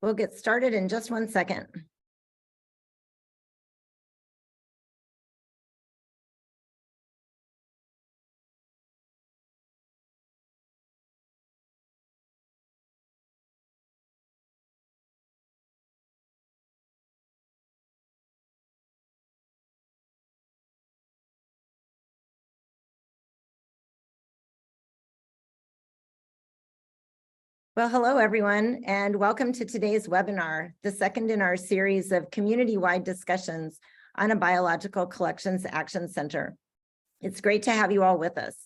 We'll get started in just 1 second. Well, hello, everyone, and welcome to today's webinar, the second in our series of community-wide discussions on a Biological Collections Action Center. It's great to have you all with us.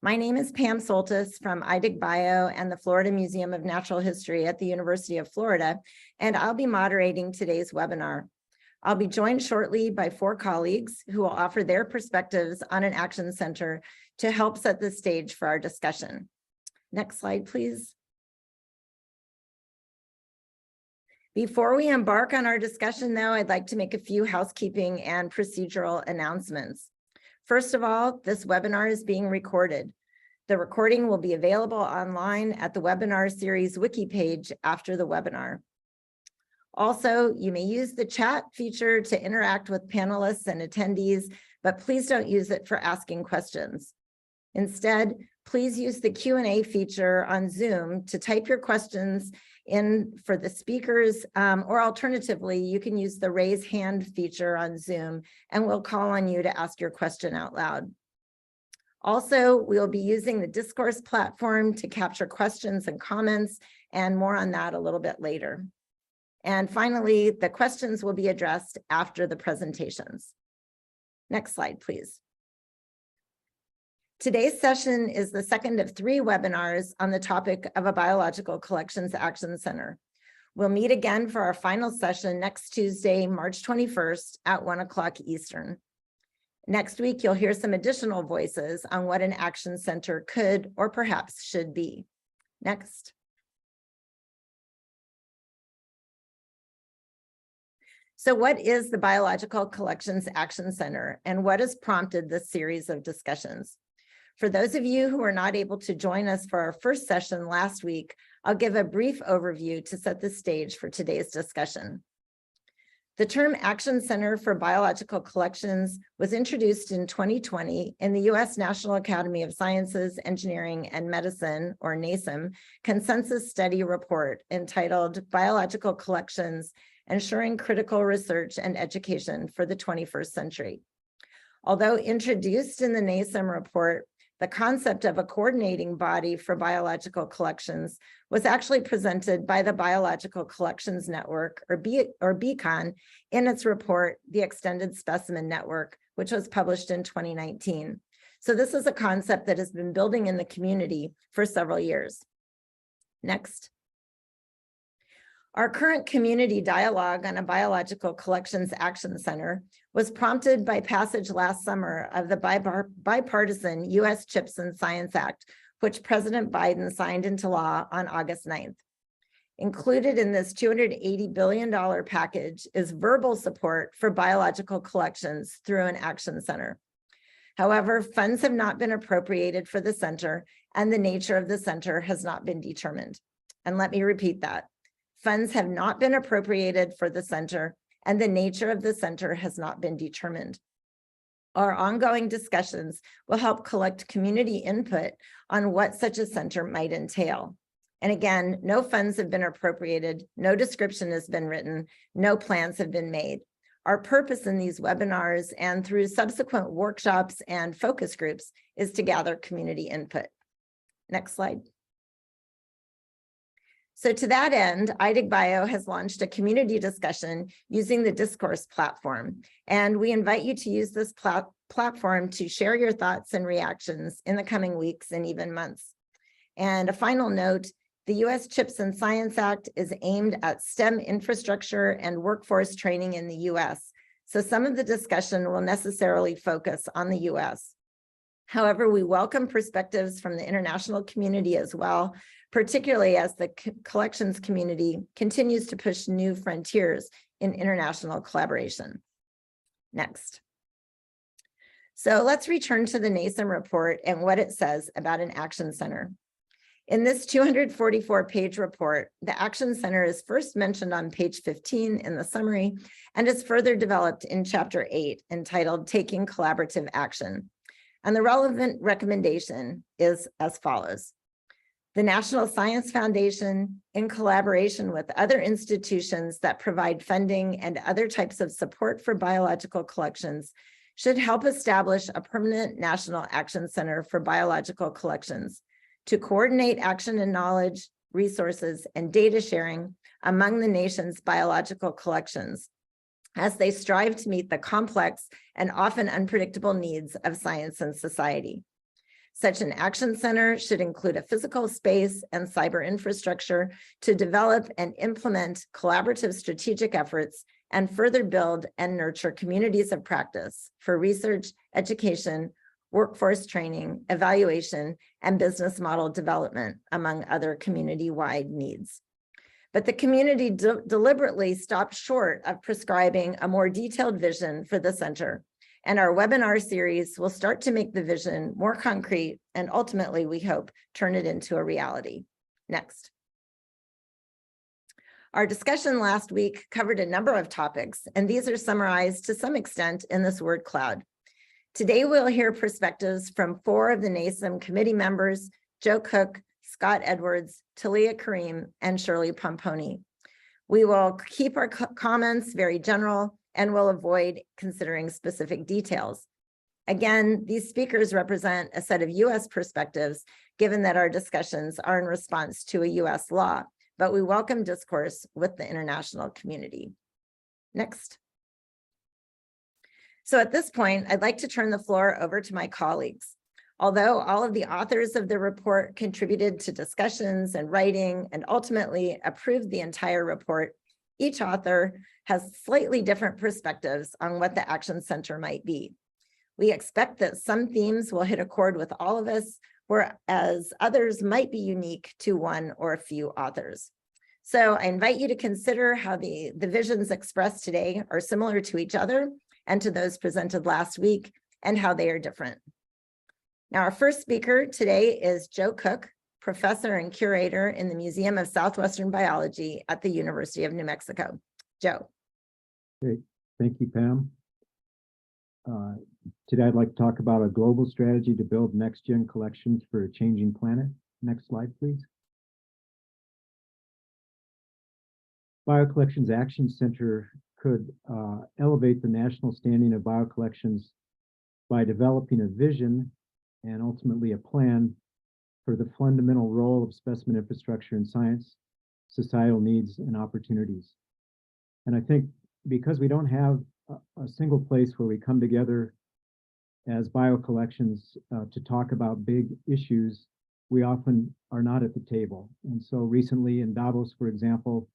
My name is Pam Soltis from IDIG Bio and the Florida Museum of Natural History at the University of Florida, and I'll be moderating today's webinar. I'll be joined shortly by 4 colleagues who will offer their perspectives on an action center to help set the stage for our discussion. Next slide, please. Before we embark on our discussion, though, I'd like to make a few housekeeping and procedural announcements. First of all, this webinar is being recorded. The recording will be available online at the webinar series wiki page after the webinar. Also, you may use the chat feature to interact with panelists and attendees, but please don't use it for asking questions. Instead, please use the Q&A feature on Zoom to type your questions in for the speakers, or alternatively, you can use the raise hand feature on Zoom and we'll call on you to ask your question out loud. Also, we'll be using the discourse platform to capture questions and comments, and more on that a little bit later. And finally, the questions will be addressed after the presentations. Next slide, please. Today's session is the second of 3 webinars on the topic of a Biological Collections Action Center. We'll meet again for our final session next Tuesday, March 21st at 1 o'clock Eastern. Next week, you'll hear some additional voices on what an action center could or perhaps should be. Next. So what is the Biological Collections Action Center, and what has prompted this series of discussions? For those of you who were not able to join us for our first session last week, I'll give a brief overview to set the stage for today's discussion. The term Action Center for Biological Collections was introduced in 2020 in the U.S. National Academy of Sciences, Engineering, and Medicine, or NASEM, consensus study report entitled Biological Collections: Ensuring Critical Research and Education for the 21st Century. Although introduced in the NASEM report, the concept of a coordinating body for biological collections was actually presented by the Biological Collections Network, or BCON, in its report, The Extended Specimen Network, which was published in 2019. So this is a concept that has been building in the community for several years. Next. Our current community dialogue on a Biological Collections Action Center was prompted by passage last summer of the bipartisan U.S. CHIPS and Science Act, which President Biden signed into law on August 9th. Included in this $280 billion package is verbal support for biological collections through an action center. However, funds have not been appropriated for the center, and the nature of the center has not been determined. And let me repeat that. Funds have not been appropriated for the center, and the nature of the center has not been determined. Our ongoing discussions will help collect community input on what such a center might entail. And again, no funds have been appropriated, no description has been written, no plans have been made. Our purpose in these webinars and through subsequent workshops and focus groups is to gather community input. Next slide. So to that end, IDIG Bio has launched a community discussion using the discourse platform. And we invite you to use this platform to share your thoughts and reactions in the coming weeks and even months. And a final note, the U.S. CHIPS and Science Act is aimed at STEM infrastructure and workforce training in the U.S. So some of the discussion will necessarily focus on the U.S. However, we welcome perspectives from the international community as well, particularly as the collections community continues to push new frontiers in international collaboration. Next. So let's return to the NASEM report and what it says about an action center. In this 244-page report, the Action Center is first mentioned on page 15 in the summary and is further developed in Chapter 8 entitled Taking Collaborative Action. And the relevant recommendation is as follows. The National Science Foundation, in collaboration with other institutions that provide funding and other types of support for biological collections, should help establish a permanent National Action Center for Biological Collections to coordinate action and knowledge, resources, and data sharing among the nation's biological collections as they strive to meet the complex and often unpredictable needs of science and society. Such an action center should include a physical space and cyber infrastructure to develop and implement collaborative strategic efforts and further build and nurture communities of practice for research, education, workforce training, evaluation, and business model development, among other community-wide needs. But the community deliberately stopped short of prescribing a more detailed vision for the center, and our webinar series will start to make the vision more concrete and ultimately, we hope, turn it into a reality. Next. Our discussion last week covered a number of topics, and these are summarized to some extent in this word cloud. Today, we'll hear perspectives from 4 of the NASEM committee members, Joe Cook, Scott Edwards, Talia Karim, and Shirley Pomponi. We will keep our comments very general and will avoid considering specific details. Again, these speakers represent a set of US perspectives, given that our discussions are in response to a US law, but we welcome discourse with the international community. Next. So at this point, I'd like to turn the floor over to my colleagues. Although all of the authors of the report contributed to discussions and writing and ultimately approved the entire report, each author has slightly different perspectives on what the Action Center might be. We expect that some themes will hit a chord with all of us, whereas others might be unique to one or a few authors. So I invite you to consider how the visions expressed today are similar to each other and to those presented last week, and how they are different. Now, our first speaker today is Joe Cook, professor and curator in the Museum of Southwestern Biology at the University of New Mexico. Joe. Great, thank you, Pam. Today, I'd like to talk about a global strategy to build next-gen collections for a changing planet. Next slide, please. BioCollections Action Center could elevate the national standing of biocollections by developing a vision and ultimately a plan for the fundamental role of specimen infrastructure in science, societal needs, and opportunities. And I think because we don't have a single place where we come together as biocollections to talk about big issues, we often are not at the table. And so recently in Davos, for example,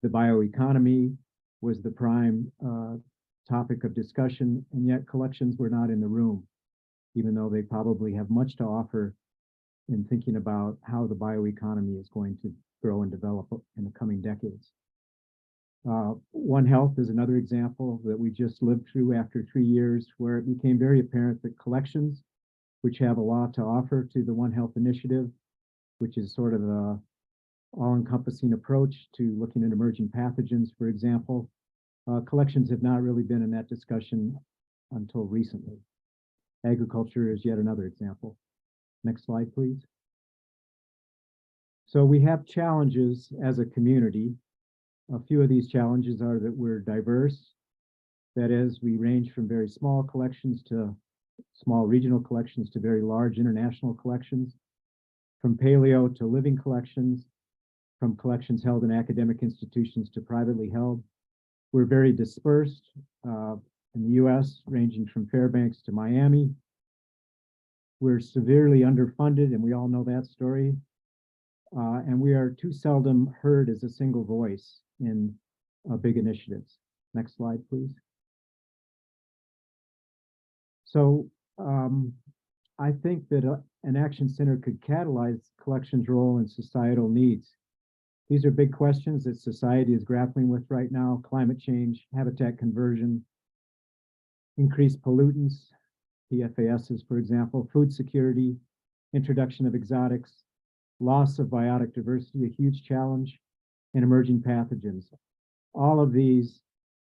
the bioeconomy was the prime topic of discussion, and yet collections were not in the room, even though they probably have much to offer in thinking about how the bioeconomy is going to grow and develop in the coming decades. One Health is another example that we just lived through after 3 years, where it became very apparent that collections, which have a lot to offer to the One Health initiative, which is sort of a all-encompassing approach to looking at emerging pathogens, for example. Collections have not really been in that discussion until recently. Agriculture is yet another example. Next slide, please. So we have challenges as a community. A few of these challenges are that we're diverse. That is, we range from very small collections to small regional collections to very large international collections, from paleo to living collections, from collections held in academic institutions to privately held. We're very dispersed in the US, ranging from Fairbanks to Miami. We're severely underfunded, and we all know that story. And we are too seldom heard as a single voice in big initiatives. Next slide, please. So I think that an action center could catalyze collections' role in societal needs. These are big questions that society is grappling with right now: climate change, habitat conversion, increased pollutants, PFASs, for example, food security, introduction of exotics, loss of biotic diversity, a huge challenge, and emerging pathogens. All of these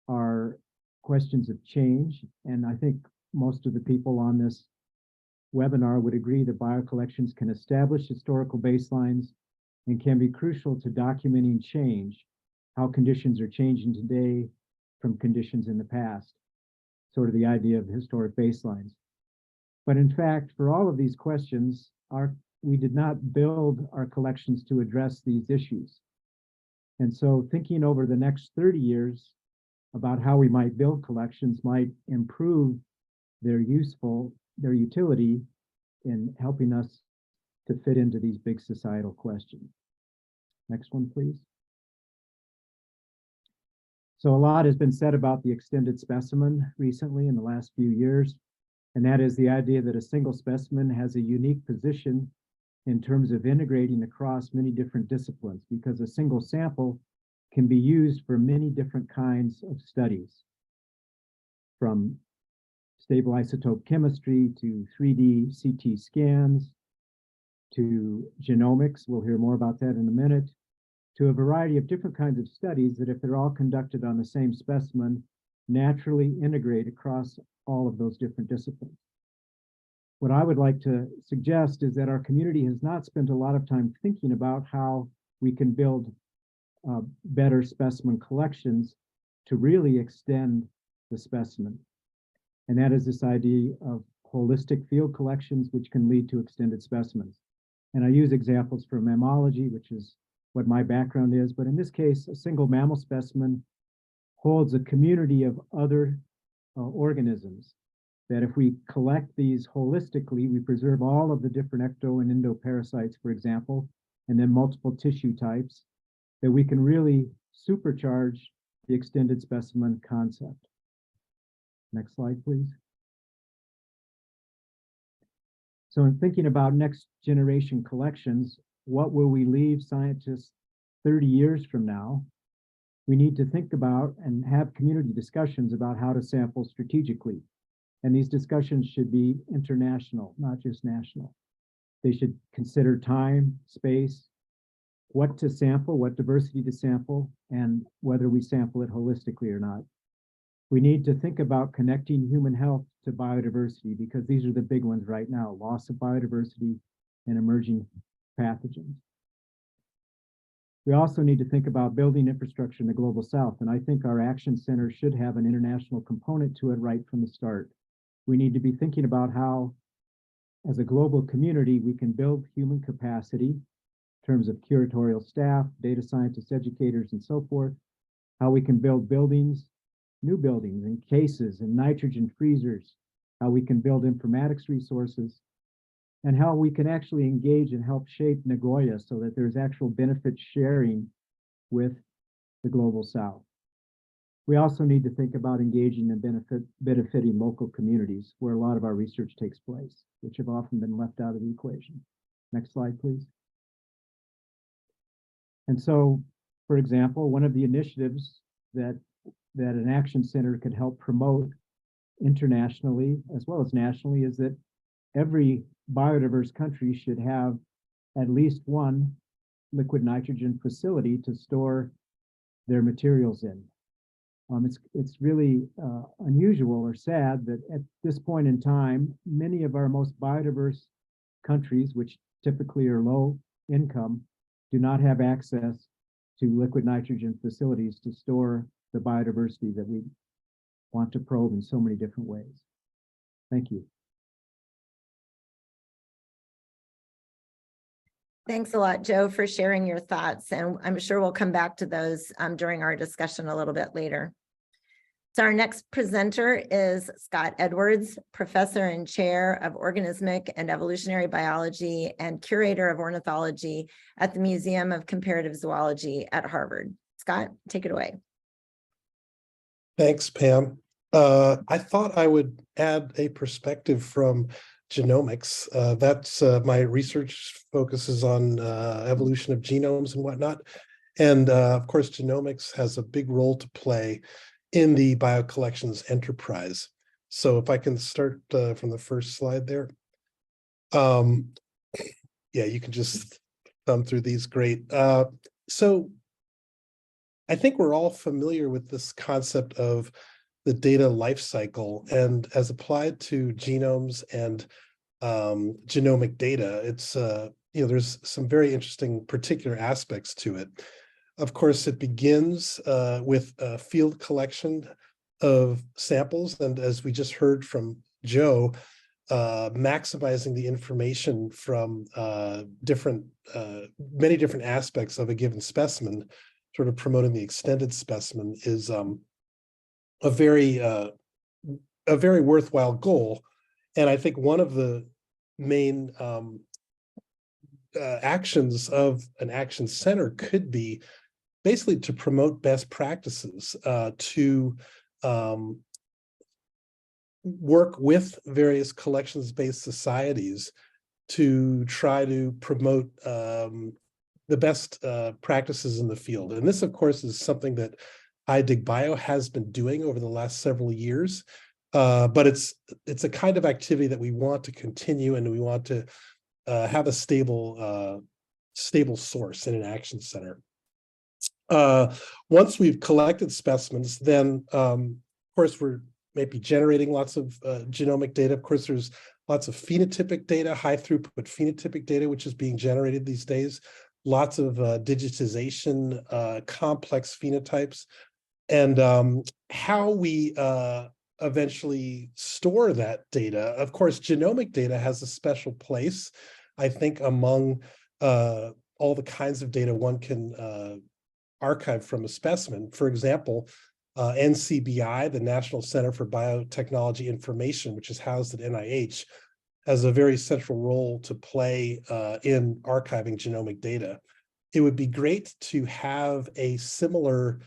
are questions of change, and I think most of the people on this webinar would agree that biocollections can establish historical baselines and can be crucial to documenting change, how conditions are changing today from conditions in the past, sort of the idea of historic baselines. But in fact, for all of these questions, we did not build our collections to address these issues. And so thinking over the next 30 years about how we might build collections might improve their utility in helping us to fit into these big societal questions. Next one, please. So a lot has been said about the extended specimen recently in the last few years, and that is the idea that a single specimen has a unique position in terms of integrating across many different disciplines, because a single sample can be used for many different kinds of studies, from stable isotope chemistry to 3D CT scans to genomics. We'll hear more about that in a minute, to a variety of different kinds of studies that, if they're all conducted on the same specimen, naturally integrate across all of those different disciplines. What I would like to suggest is that our community has not spent a lot of time thinking about how we can build better specimen collections to really extend the specimen. And that is this idea of holistic field collections, which can lead to extended specimens. And I use examples from mammalogy, which is what my background is, but in this case, a single mammal specimen holds a community of other organisms that, if we collect these holistically, we preserve all of the different ecto and endoparasites, for example, and then multiple tissue types, that we can really supercharge the extended specimen concept. Next slide, please. So in thinking about next generation collections, what will we leave scientists 30 years from now? We need to think about and have community discussions about how to sample strategically. And these discussions should be international, not just national. They should consider time, space, what to sample, what diversity to sample, and whether we sample it holistically or not. We need to think about connecting human health to biodiversity, because these are the big ones right now: loss of biodiversity and emerging pathogens. We also need to think about building infrastructure in the global south, and I think our action center should have an international component to it right from the start. We need to be thinking about how, as a global community, we can build human capacity in terms of curatorial staff, data scientists, educators, and so forth, how we can build buildings, new buildings and cases and nitrogen freezers, how we can build informatics resources, and how we can actually engage and help shape Nagoya so that there's actual benefit sharing with the global south. We also need to think about engaging and benefiting local communities where a lot of our research takes place, which have often been left out of the equation. Next slide, please. And so, for example, one of the initiatives that an action center could help promote internationally as well as nationally is that every biodiverse country should have at least one liquid nitrogen facility to store their materials in. It's really unusual or sad that at this point in time, many of our most biodiverse countries, which typically are low income, do not have access to liquid nitrogen facilities to store the biodiversity that we want to probe in so many different ways. Thank you. Thanks a lot, Joe, for sharing your thoughts. And I'm sure we'll come back to those during our discussion a little bit later. So our next presenter is Scott Edwards, Professor and Chair of Organismic and Evolutionary Biology and Curator of Ornithology at the Museum of Comparative Zoology at Harvard. Scott, take it away. Thanks, Pam. I thought I would add a perspective from genomics. That's my research focuses on evolution of genomes and whatnot. And of course, genomics has a big role to play in the biocollections enterprise. So if I can start from the first slide there. Yeah, you can just thumb through these. Great. So I think we're all familiar with this concept of the data life cycle, and as applied to genomes and genomic data, it's there's some very interesting particular aspects to it. Of course, it begins with a field collection of samples, and as we just heard from Joe, maximizing the information from many different aspects of a given specimen, sort of promoting the extended specimen, is a very worthwhile goal. And I think one of the main actions of an action center could be basically to promote best practices, to work with various collections-based societies to try to promote the best practices in the field. And this, of course, is something that iDigBio has been doing over the last several years. But it's a kind of activity that we want to continue, and we want to have a stable source in an action center. Once we've collected specimens, then of course we're maybe generating lots of genomic data. Of course, there's lots of phenotypic data, high throughput phenotypic data, which is being generated these days. Lots of digitization, complex phenotypes, and how we eventually store that data. Of course, genomic data has a special place, I think, among all the kinds of data one can archive from a specimen. For example, NCBI, the National Center for Biotechnology Information, which is housed at NIH, has a very central role to play in archiving genomic data. It would be great to have a similar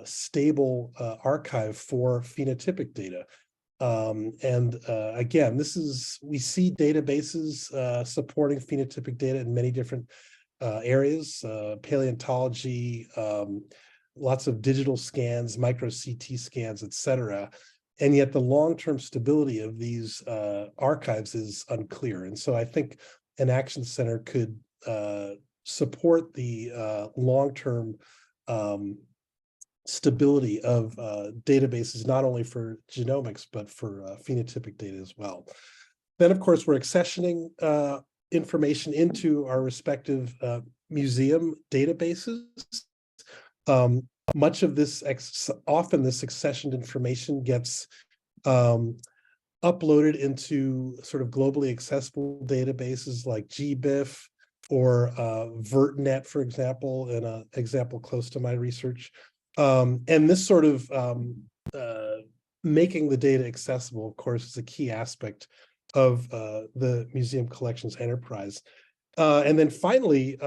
stable archive for phenotypic data. Again, we see databases supporting phenotypic data in many different areas, paleontology, lots of digital scans, micro CT scans, et cetera. And yet the long-term stability of these archives is unclear. And so I think an action center could support the long-term stability of databases, not only for genomics, but for phenotypic data as well. Then, of course, we're accessioning information into our respective museum databases. Much of this, often this accessioned information gets uploaded into sort of globally accessible databases like GBIF or VertNet, for example, in an example close to my research. And this sort of making the data accessible, of course, is a key aspect of the museum collections enterprise. And then finally,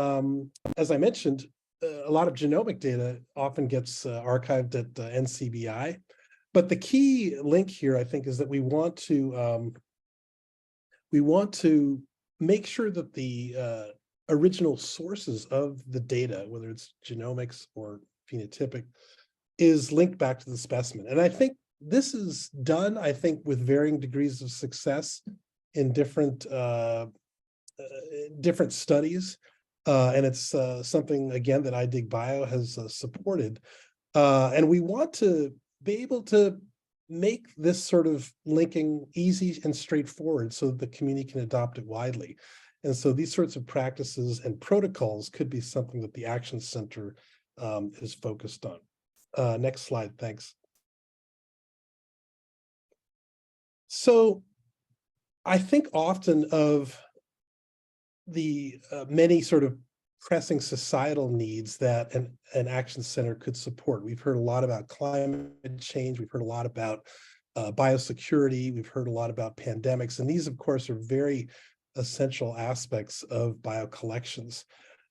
as I mentioned, a lot of genomic data often gets archived at NCBI. But the key link here, I think, is that we want to make sure that the original sources of the data, whether it's genomics or phenotypic, is linked back to the specimen. And I think this is done, I think, with varying degrees of success in different studies. And it's something, again, that iDigBio has supported. And we want to be able to make this sort of linking easy and straightforward so that the community can adopt it widely. And so these sorts of practices and protocols could be something that the Action Center is focused on. Next slide, thanks. So I think often of the many sort of pressing societal needs that an action center could support. We've heard a lot about climate change. We've heard a lot about biosecurity. We've heard a lot about pandemics. And these, of course, are very essential aspects of biocollections.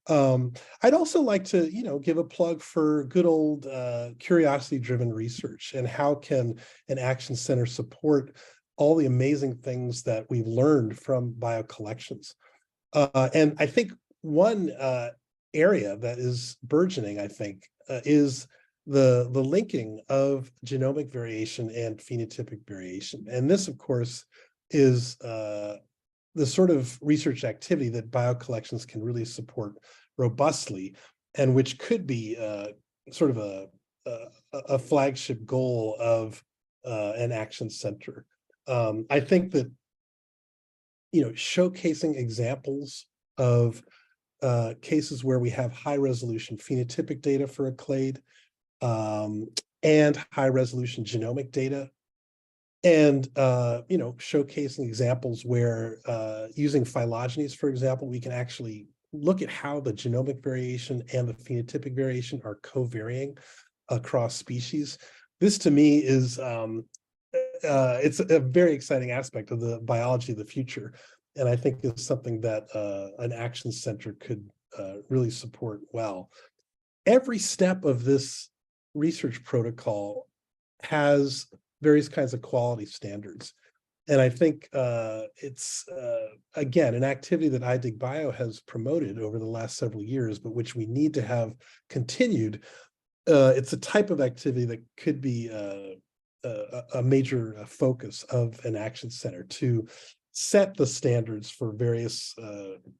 I'd also like to, give a plug for good old curiosity-driven research, and how can an action center support all the amazing things that we've learned from biocollections. And I think one area that is burgeoning, I think, is the linking of genomic variation and phenotypic variation. And this, of course, is the sort of research activity that biocollections can really support robustly, and which could be sort of a flagship goal of an action center. I think that, showcasing examples of cases where we have high resolution phenotypic data for a clade, and high resolution genomic data, and showcasing examples where using phylogenies, for example, we can actually look at how the genomic variation and the phenotypic variation are co-varying across species. This to me is it's a very exciting aspect of the biology of the future, and I think it's something that an action center could really support well. Every step of this research protocol has various kinds of quality standards. And I think it's, again, an activity that iDigBio has promoted over the last several years, but which we need to have continued. It's a type of activity that could be a major focus of an action center to set the standards for various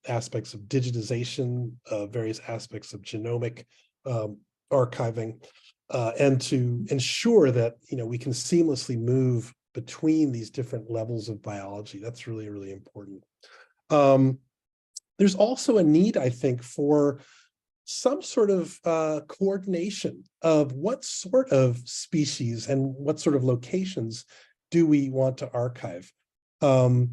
aspects of digitization, various aspects of genomic archiving, and to ensure that we can seamlessly move between these different levels of biology. That's really, really important. There's also a need, I think, for some sort of coordination of what sort of species and what sort of locations do we want to archive. I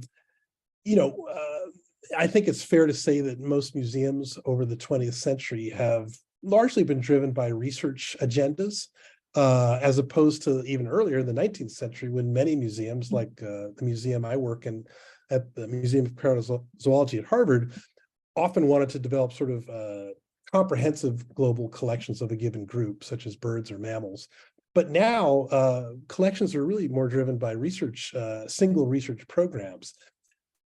think it's fair to say that most museums over the 20th century have largely been driven by research agendas, as opposed to even earlier in the 19th century, when many museums, like the museum I work in at the Museum of Comparative Zoology at Harvard, often wanted to develop sort of comprehensive global collections of a given group, such as birds or mammals. But now collections are really more driven by research, single research programs.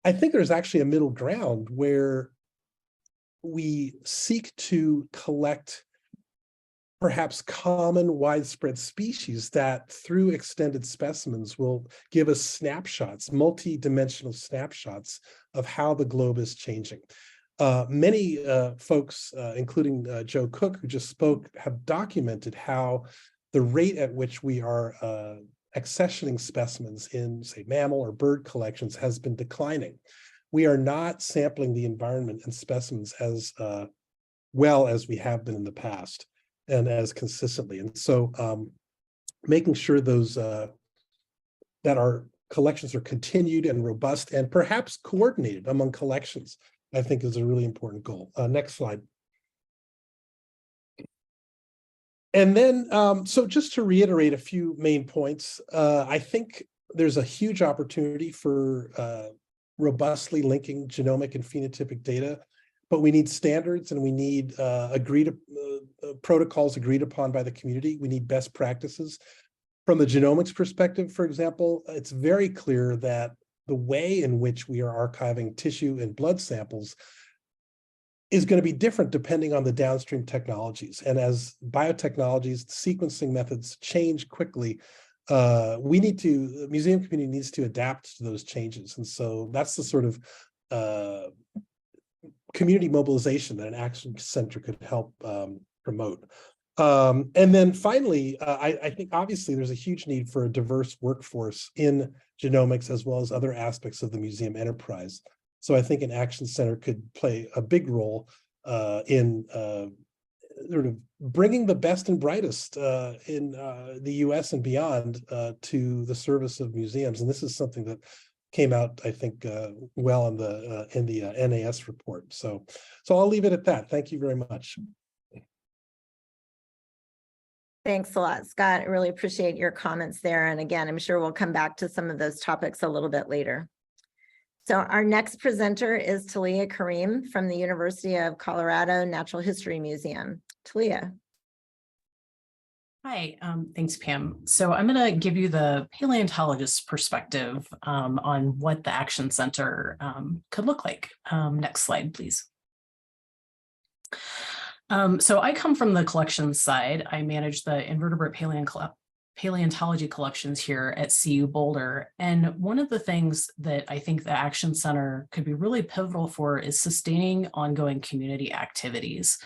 I think there's actually a middle ground where we seek to collect perhaps common widespread species that through extended specimens will give us snapshots, multi-dimensional snapshots of how the globe is changing. Many folks, including Joe Cook, who just spoke, have documented how the rate at which we are accessioning specimens in, say, mammal or bird collections has been declining. We are not sampling the environment and specimens as well as we have been in the past and as consistently. And so making sure those that our collections are continued and robust and perhaps coordinated among collections, I think is a really important goal. Next slide. And then, so just to reiterate a few main points, I think there's a huge opportunity for robustly linking genomic and phenotypic data, but we need standards and we need protocols agreed upon by the community. We need best practices. From the genomics perspective, for example, it's very clear that the way in which we are archiving tissue and blood samples is going to be different depending on the downstream technologies. And as biotechnologies, sequencing methods change quickly, the museum community needs to adapt to those changes. And so that's the sort of community mobilization that an action center could help promote. And then finally, I think obviously there's a huge need for a diverse workforce in genomics as well as other aspects of the museum enterprise. So I think an action center could play a big role in sort of bringing the best and brightest in the US and beyond to the service of museums. And this is something that came out, I think, well in the NAS report. So I'll leave it at that. Thank you very much. Thanks a lot, Scott. I really appreciate your comments there. And again, I'm sure we'll come back to some of those topics a little bit later. So our next presenter is Talia Karim from the University of Colorado Natural History Museum. Talia. Hi, thanks, Pam. So I'm going to give you the paleontologist perspective on what the Action Center could look like. Next slide, please. So I come from the collections side. I manage the invertebrate paleontology collections here at CU Boulder. And one of the things that I think the Action Center could be really pivotal for is sustaining ongoing community activities.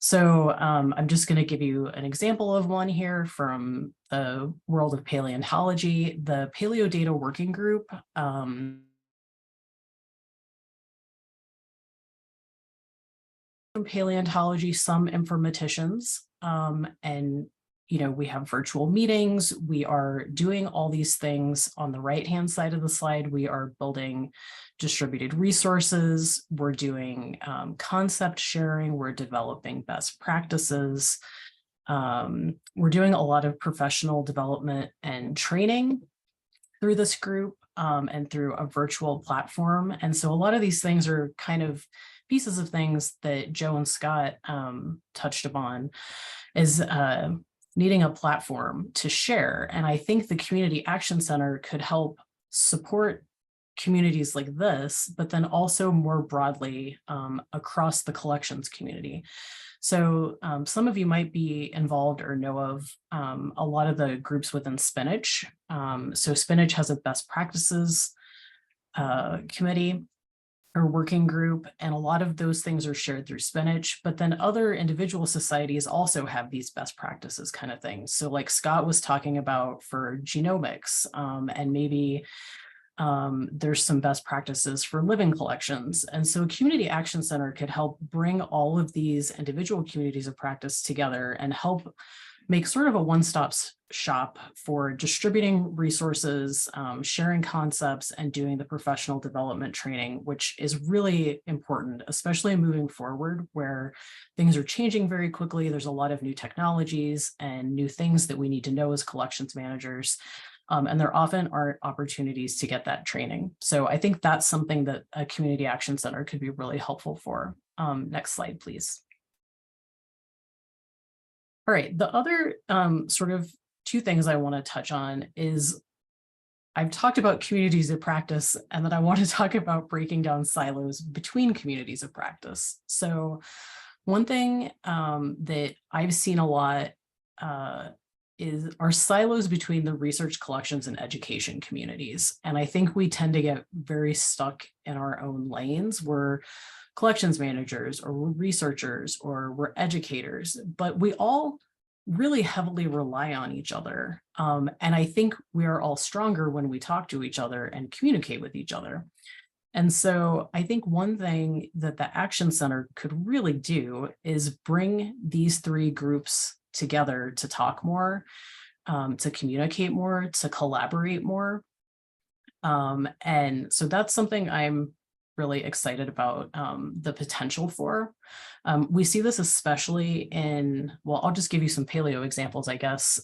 So I'm just going to give you an example of one here from the world of paleontology. The Paleo Data Working Group paleontology, some informaticians, and we have virtual meetings. We are doing all these things. On the right-hand side of the slide, we are building distributed resources. We're doing concept sharing. We're developing best practices. We're doing a lot of professional development and training through this group and through a virtual platform. And so a lot of these things are kind of pieces of things that Joe and Scott touched upon is needing a platform to share. And I think the Community Action Center could help support communities like this, but then also more broadly across the collections community. So some of you might be involved or know of a lot of the groups within Spinach. So Spinach has a best practices committee or working group, and a lot of those things are shared through Spinach, but then other individual societies also have these best practices kind of things. So like Scott was talking about for genomics, and maybe there's some best practices for living collections. And so Community Action Center could help bring all of these individual communities of practice together and help make sort of a one-stop shop for distributing resources, sharing concepts, and doing the professional development training, which is really important, especially moving forward where things are changing very quickly. There's a lot of new technologies and new things that we need to know as collections managers. And there often aren't opportunities to get that training. So I think that's something that a Community Action Center could be really helpful for. Next slide, please. All right, the other sort of two things I want to touch on is I've talked about communities of practice, and then I want to talk about breaking down silos between communities of practice. So one thing that I've seen a lot are silos between the research collections and education communities. And I think we tend to get very stuck in our own lanes. We're collections managers, or we're researchers, or we're educators, but we all really heavily rely on each other. And I think we are all stronger when we talk to each other and communicate with each other. And so I think one thing that the Action Center could really do is bring these three groups together to talk more, to communicate more, to collaborate more. And so that's something I'm really excited about the potential for. We see this especially in, well, I'll just give you some paleo examples, I guess.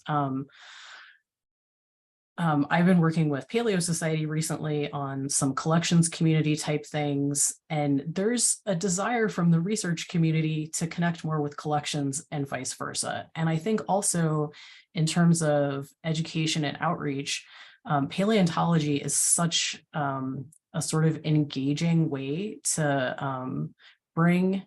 I've been working with Paleo Society recently on some collections community type things, and there's a desire from the research community to connect more with collections and vice versa. And I think also in terms of education and outreach, paleontology is such a sort of engaging way to bring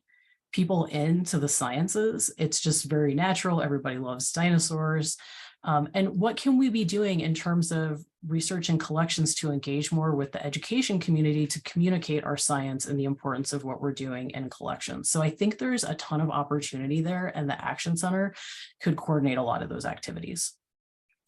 people into the sciences. It's just very natural. Everybody loves dinosaurs. And what can we be doing in terms of research and collections to engage more with the education community to communicate our science and the importance of what we're doing in collections? So I think there's a ton of opportunity there, and the Action Center could coordinate a lot of those activities.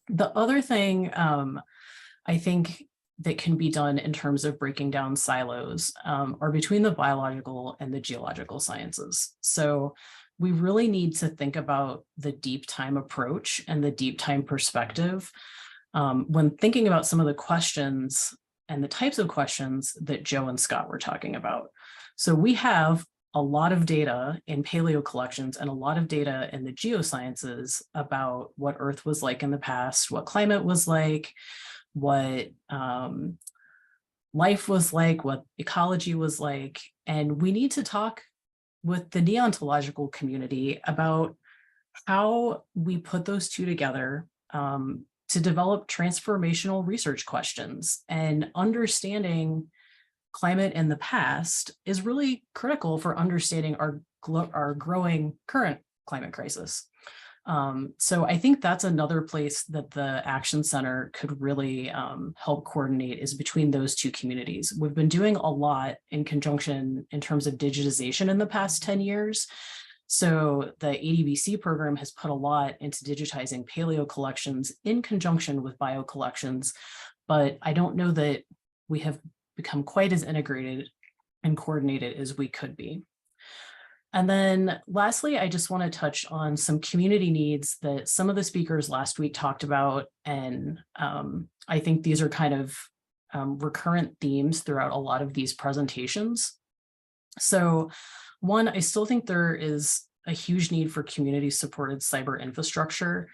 The other thing I think that can be done in terms of breaking down silos are between the biological and the geological sciences. So we really need to think about the deep time approach and the deep time perspective when thinking about some of the questions and the types of questions that Joe and Scott were talking about. So we have a lot of data in paleo collections and a lot of data in the geosciences about what Earth was like in the past, what climate was like, what life was like, what ecology was like. And we need to talk with the neontological community about how we put those two together to develop transformational research questions. And understanding climate in the past is really critical for understanding our growing current climate crisis. So I think that's another place that the Action Center could really help coordinate, is between those two communities. We've been doing a lot in conjunction in terms of digitization in the past 10 years. So the ADBC program has put a lot into digitizing paleo collections in conjunction with bio collections, but I don't know that we have become quite as integrated and coordinated as we could be. And then lastly, I just want to touch on some community needs that some of the speakers last week talked about. And I think these are kind of recurrent themes throughout a lot of these presentations. So one, I still think there is a huge need for community supported cyber infrastructure.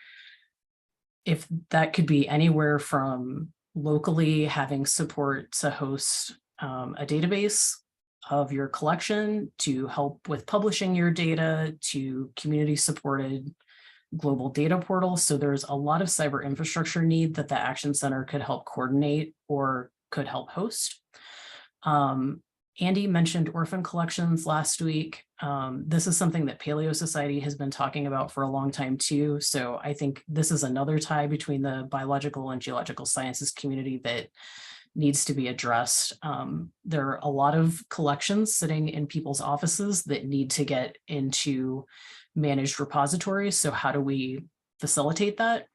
If that could be anywhere from locally having support to host a database of your collection, to help with publishing your data, to community supported global data portals. So there's a lot of cyber infrastructure need that the Action Center could help coordinate or could help host. Andy mentioned orphan collections last week. This is something that Paleo Society has been talking about for a long time too. So I think this is another tie between the biological and geological sciences community that needs to be addressed. There are a lot of collections sitting in people's offices that need to get into managed repositories. So how do we facilitate that?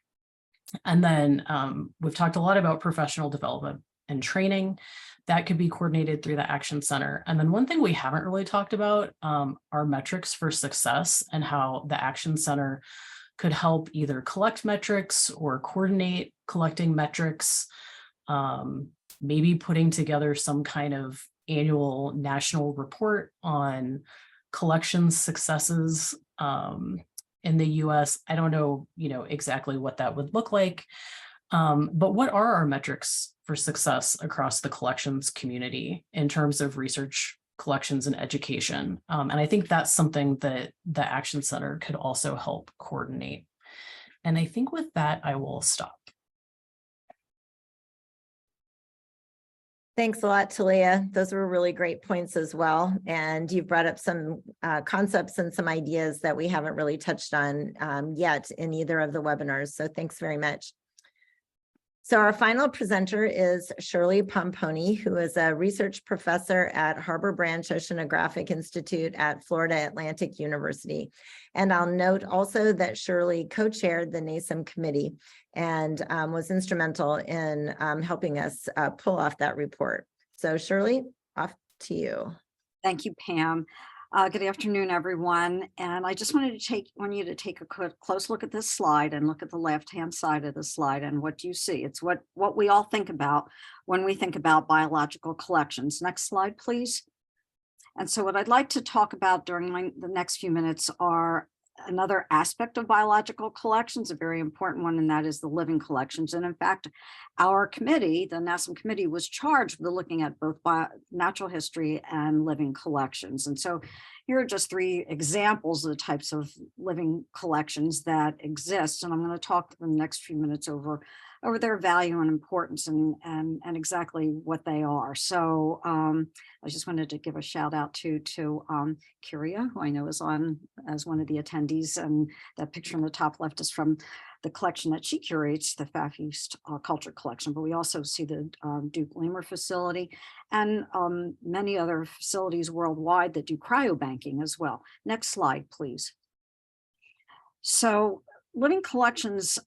And then we've talked a lot about professional development and training. That could be coordinated through the Action Center. And then one thing we haven't really talked about are metrics for success, and how the Action Center could help either collect metrics or coordinate collecting metrics. Maybe putting together some kind of annual national report on collection successes in the US. I don't know, exactly what that would look like, but what are our metrics for success across the collections community in terms of research, collections, and education? And I think that's something that the Action Center could also help coordinate. And I think with that, I will stop. Thanks a lot, Talia. Those were really great points as well. And you brought up some concepts and some ideas that we haven't really touched on yet in either of the webinars. So thanks very much. So our final presenter is Shirley Pomponi, who is a research professor at Harbor Branch Oceanographic Institute at Florida Atlantic University. And I'll note also that Shirley co-chaired the NASEM committee and was instrumental in helping us pull off that report. So Shirley, off to you. Thank you, Pam. Good afternoon, everyone. And I just want you to take a close look at this slide and look at the left-hand side of the slide. And what do you see? It's what we all think about when we think about biological collections. Next slide, please. And so what I'd like to talk about during the next few minutes are another aspect of biological collections, a very important one, and that is the living collections. And in fact, our committee, the NASEM committee, was charged with looking at both natural history and living collections. And so here are just three examples of the types of living collections that exist. And I'm going to talk in the next few minutes over their value and importance and exactly what they are. So I just wanted to give a shout out to Kyria, who I know is on as one of the attendees, and that picture in the top left is from the collection that she curates, the Pfaff East Culture Collection. But we also see the Duke Lamer facility and many other facilities worldwide that do cryobanking as well. Next slide, please. So living collections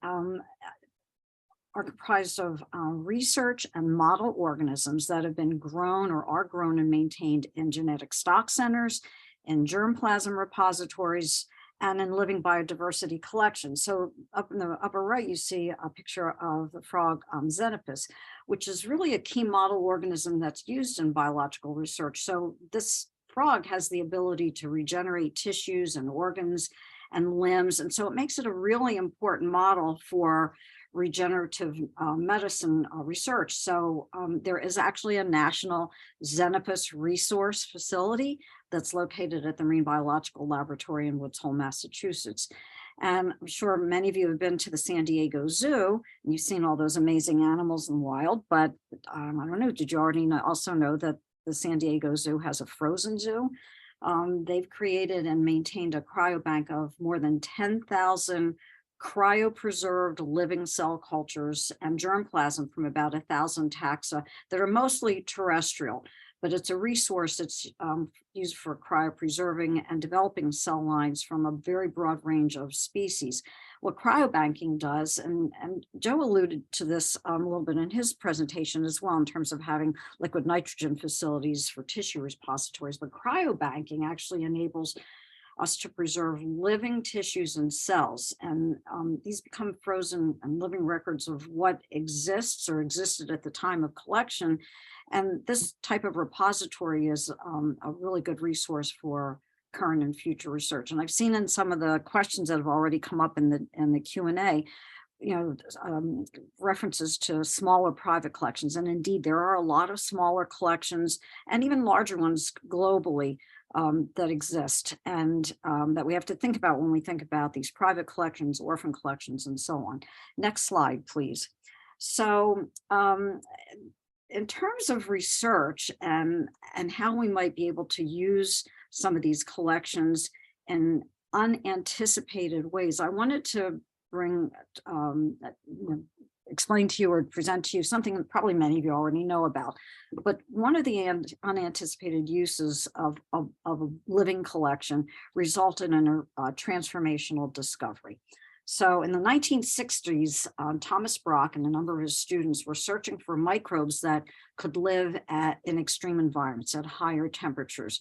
are comprised of research and model organisms that have been grown or are grown and maintained in genetic stock centers, in germplasm repositories, and in living biodiversity collections. So up in the upper right, you see a picture of the frog Xenopus, which is really a key model organism that's used in biological research. So this frog has the ability to regenerate tissues and organs and limbs. And so it makes it a really important model for regenerative medicine research. So there is actually a national Xenopus resource facility that's located at the Marine Biological Laboratory in Woods Hole, Massachusetts. And I'm sure many of you have been to the San Diego Zoo and you've seen all those amazing animals in the wild, but I don't know, did you already also know that the San Diego Zoo has a frozen zoo? They've created and maintained a cryobank of more than 10,000 cryopreserved living cell cultures and germplasm from about 1,000 taxa that are mostly terrestrial, but it's a resource that's used for cryopreserving and developing cell lines from a very broad range of species. What cryobanking does, and Joe alluded to this a little bit in his presentation as well, in terms of having liquid nitrogen facilities for tissue repositories, but cryobanking actually enables us to preserve living tissues and cells. And these become frozen and living records of what exists or existed at the time of collection. And this type of repository is a really good resource for current and future research. And I've seen in some of the questions that have already come up in the Q&A, references to smaller private collections. And indeed, there are a lot of smaller collections and even larger ones globally that exist, and that we have to think about when we think about these private collections, orphan collections, and so on. Next slide, please. So in terms of research and how we might be able to use some of these collections in unanticipated ways, I wanted to bring, explain to you or present to you something that probably many of you already know about. But one of the unanticipated uses of a living collection resulted in a transformational discovery. So in the 1960s, Thomas Brock and a number of his students were searching for microbes that could live in extreme environments at higher temperatures.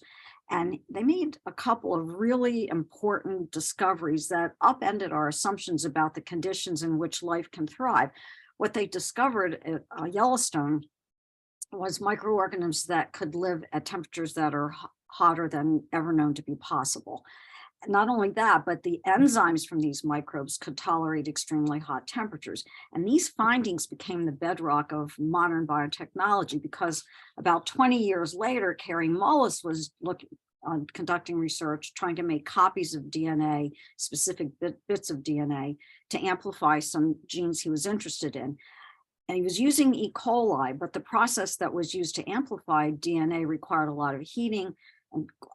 And they made a couple of really important discoveries that upended our assumptions about the conditions in which life can thrive. What they discovered at Yellowstone was microorganisms that could live at temperatures that are hotter than ever known to be possible. Not only that, but the enzymes from these microbes could tolerate extremely hot temperatures. And these findings became the bedrock of modern biotechnology, because about 20 years later, Karim was conducting research, trying to make copies of DNA, specific bits of DNA, to amplify some genes he was interested in. And he was using E. coli, but the process that was used to amplify DNA required a lot of heating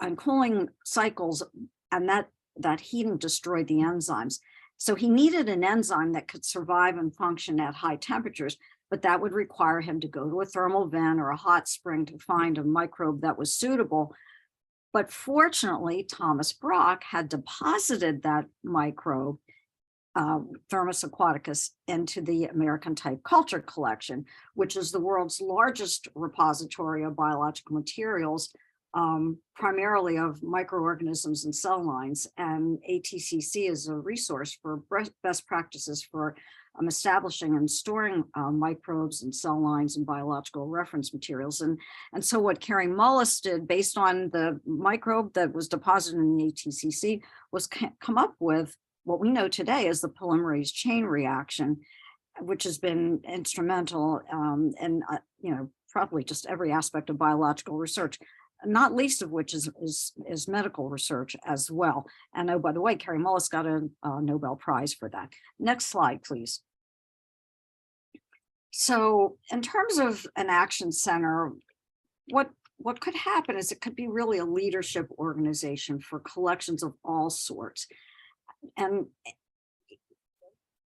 and cooling cycles, and that heating destroyed the enzymes. So he needed an enzyme that could survive and function at high temperatures, but that would require him to go to a thermal vent or a hot spring to find a microbe that was suitable. But fortunately, Thomas Brock had deposited that microbe, Thermus aquaticus, into the American Type Culture Collection, which is the world's largest repository of biological materials, primarily of microorganisms and cell lines. And ATCC is a resource for best practices for establishing and storing microbes and cell lines and biological reference materials. And so what Karim did, based on the microbe that was deposited in the ATCC, was come up with what we know today as the polymerase chain reaction, which has been instrumental in probably just every aspect of biological research, not least of which is medical research as well. And oh, by the way, Karim got a Nobel Prize for that. Next slide, please. So in terms of an action center, what could happen is it could be really a leadership organization for collections of all sorts. And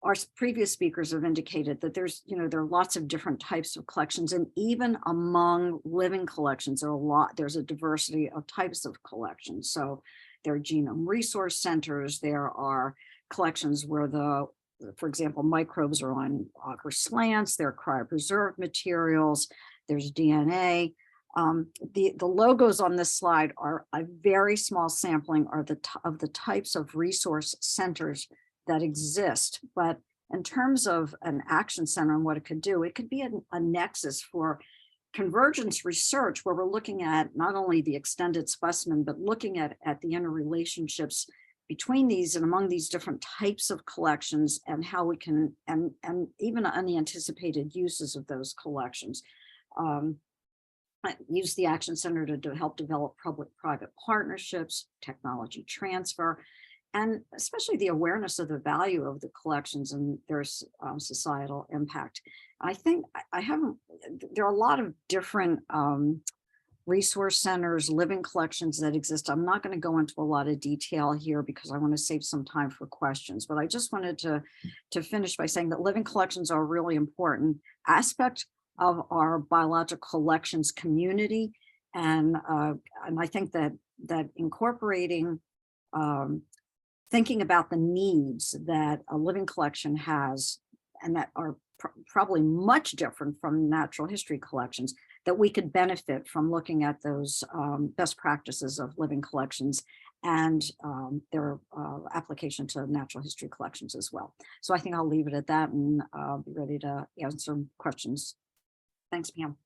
our previous speakers have indicated that there are lots of different types of collections, and even among living collections, there's a diversity of types of collections. So there are genome resource centers, there are collections where for example, microbes are on agar slants, there are cryopreserved materials, there's DNA. The logos on this slide are a very small sampling of the types of resource centers that exist. But in terms of an action center and what it could do, it could be a nexus for convergence research, where we're looking at not only the extended specimen, but looking at the interrelationships between these and among these different types of collections, and how we can, and even unanticipated uses of those collections. Use the Action Center to help develop public-private partnerships, technology transfer, and especially the awareness of the value of the collections and their societal impact. I think there are a lot of different resource centers, living collections that exist. I'm not going to go into a lot of detail here because I want to save some time for questions, but I just wanted to finish by saying that living collections are a really important aspect of our biological collections community. And I think that incorporating, thinking about the needs that a living collection has, and that are probably much different from natural history collections, that we could benefit from looking at those best practices of living collections and their application to natural history collections as well. So I think I'll leave it at that and be ready to answer questions. Thanks, Pam.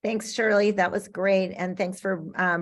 Thanks, Shirley. That was great. And thanks for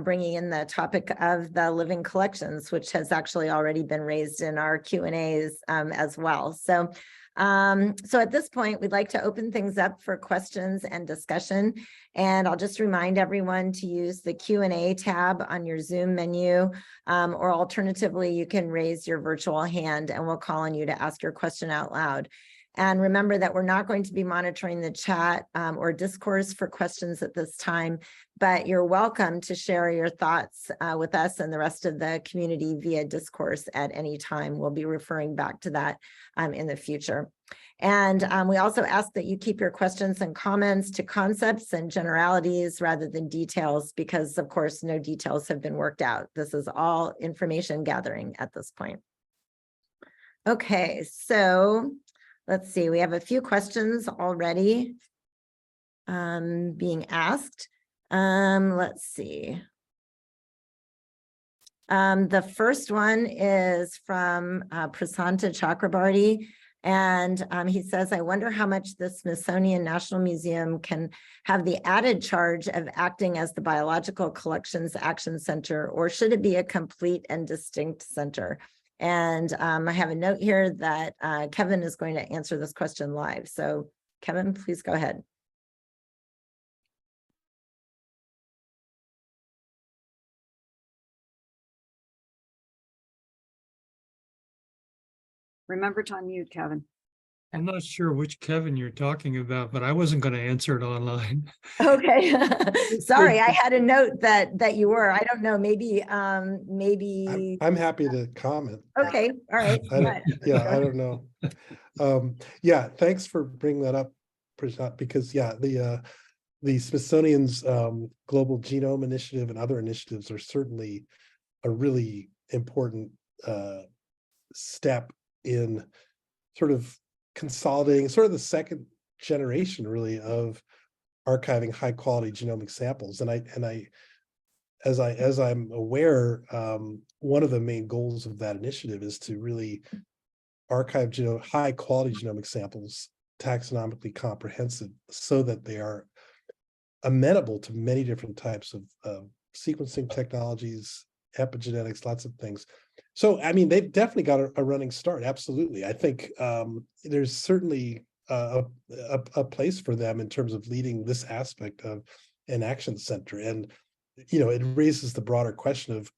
bringing in the topic of the living collections, which has actually already been raised in our Q&As as well. So at this point, we'd like to open things up for questions and discussion. And I'll just remind everyone to use the Q&A tab on your Zoom menu, or alternatively, you can raise your virtual hand and we'll call on you to ask your question out loud. And remember that we're not going to be monitoring the chat or discourse for questions at this time, but you're welcome to share your thoughts with us and the rest of the community via discourse at any time. We'll be referring back to that in the future. And we also ask that you keep your questions and comments to concepts and generalities rather than details, because of course, no details have been worked out. This is all information gathering at this point. Okay, so let's see, we have a few questions already being asked. Let's see. The first one is from Prasanta Chakrabarty, and he says, I wonder how much the Smithsonian National Museum can have the added charge of acting as the Biological Collections Action Center, or should it be a complete and distinct center? And I have a note here that Kevin is going to answer this question live. So Kevin, please go ahead. Remember to unmute, Kevin. I'm not sure which Kevin you're talking about, but I wasn't going to answer it online. Okay, sorry, I had a note that you were. I don't know, maybe maybe. I'm happy to comment. Okay, all right. I don't know. Yeah, thanks for bringing that up, Prashant, because yeah, the Smithsonian's Global Genome Initiative and other initiatives are certainly a really important step in sort of consolidating sort of the second generation really of archiving high quality genomic samples. And as I'm aware, one of the main goals of that initiative is to really archive high quality genomic samples taxonomically comprehensive so that they are amenable to many different types of sequencing technologies, epigenetics, lots of things. So, I mean, they've definitely got a running start. Absolutely. I think there's certainly a place for them in terms of leading this aspect of an action center. And, it raises the broader question of,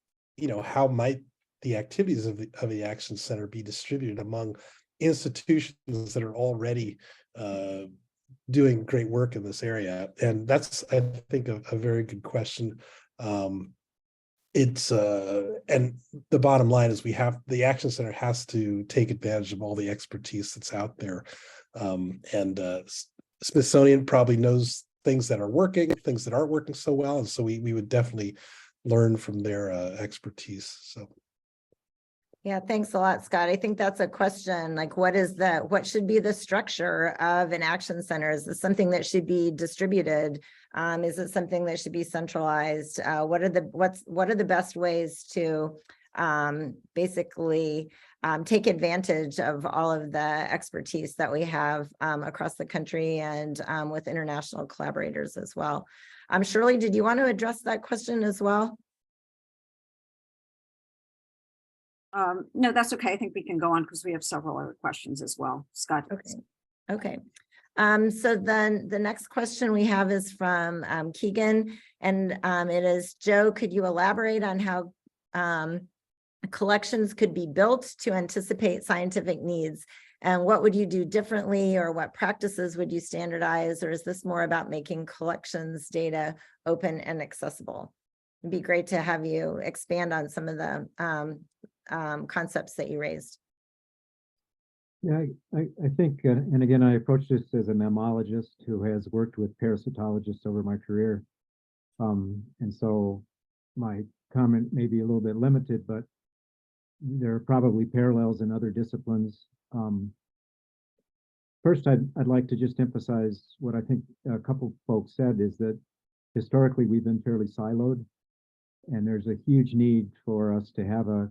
how might the activities of the action center be distributed among institutions that are already doing great work in this area? And that's, I think, a very good question. It's and the bottom line is the action center has to take advantage of all the expertise that's out there. And Smithsonian probably knows things that are working, things that aren't working so well. And so we would definitely learn from their expertise. So. Yeah, thanks a lot, Scott. I think that's a question, like what should be the structure of an action center? Is this something that should be distributed? Is it something that should be centralized? What are the best ways to basically take advantage of all of the expertise that we have across the country and with international collaborators as well? Shirley, did you want to address that question as well? No, that's okay. I think we can go on because we have several other questions as well. Scott. Okay. So then the next question we have is from Keegan, and it is, Joe, could you elaborate on how collections could be built to anticipate scientific needs And what would you do differently, or what practices would you standardize? Or is this more about making collections data open and accessible? It'd be great to have you expand on some of the concepts that you raised. Yeah, I think, and again, I approach this as a mammologist who has worked with parasitologists over my career. And so my comment may be a little bit limited, but there are probably parallels in other disciplines. First, I'd like to just emphasize what I think a couple folks said, is that historically we've been fairly siloed, and there's a huge need for us to have a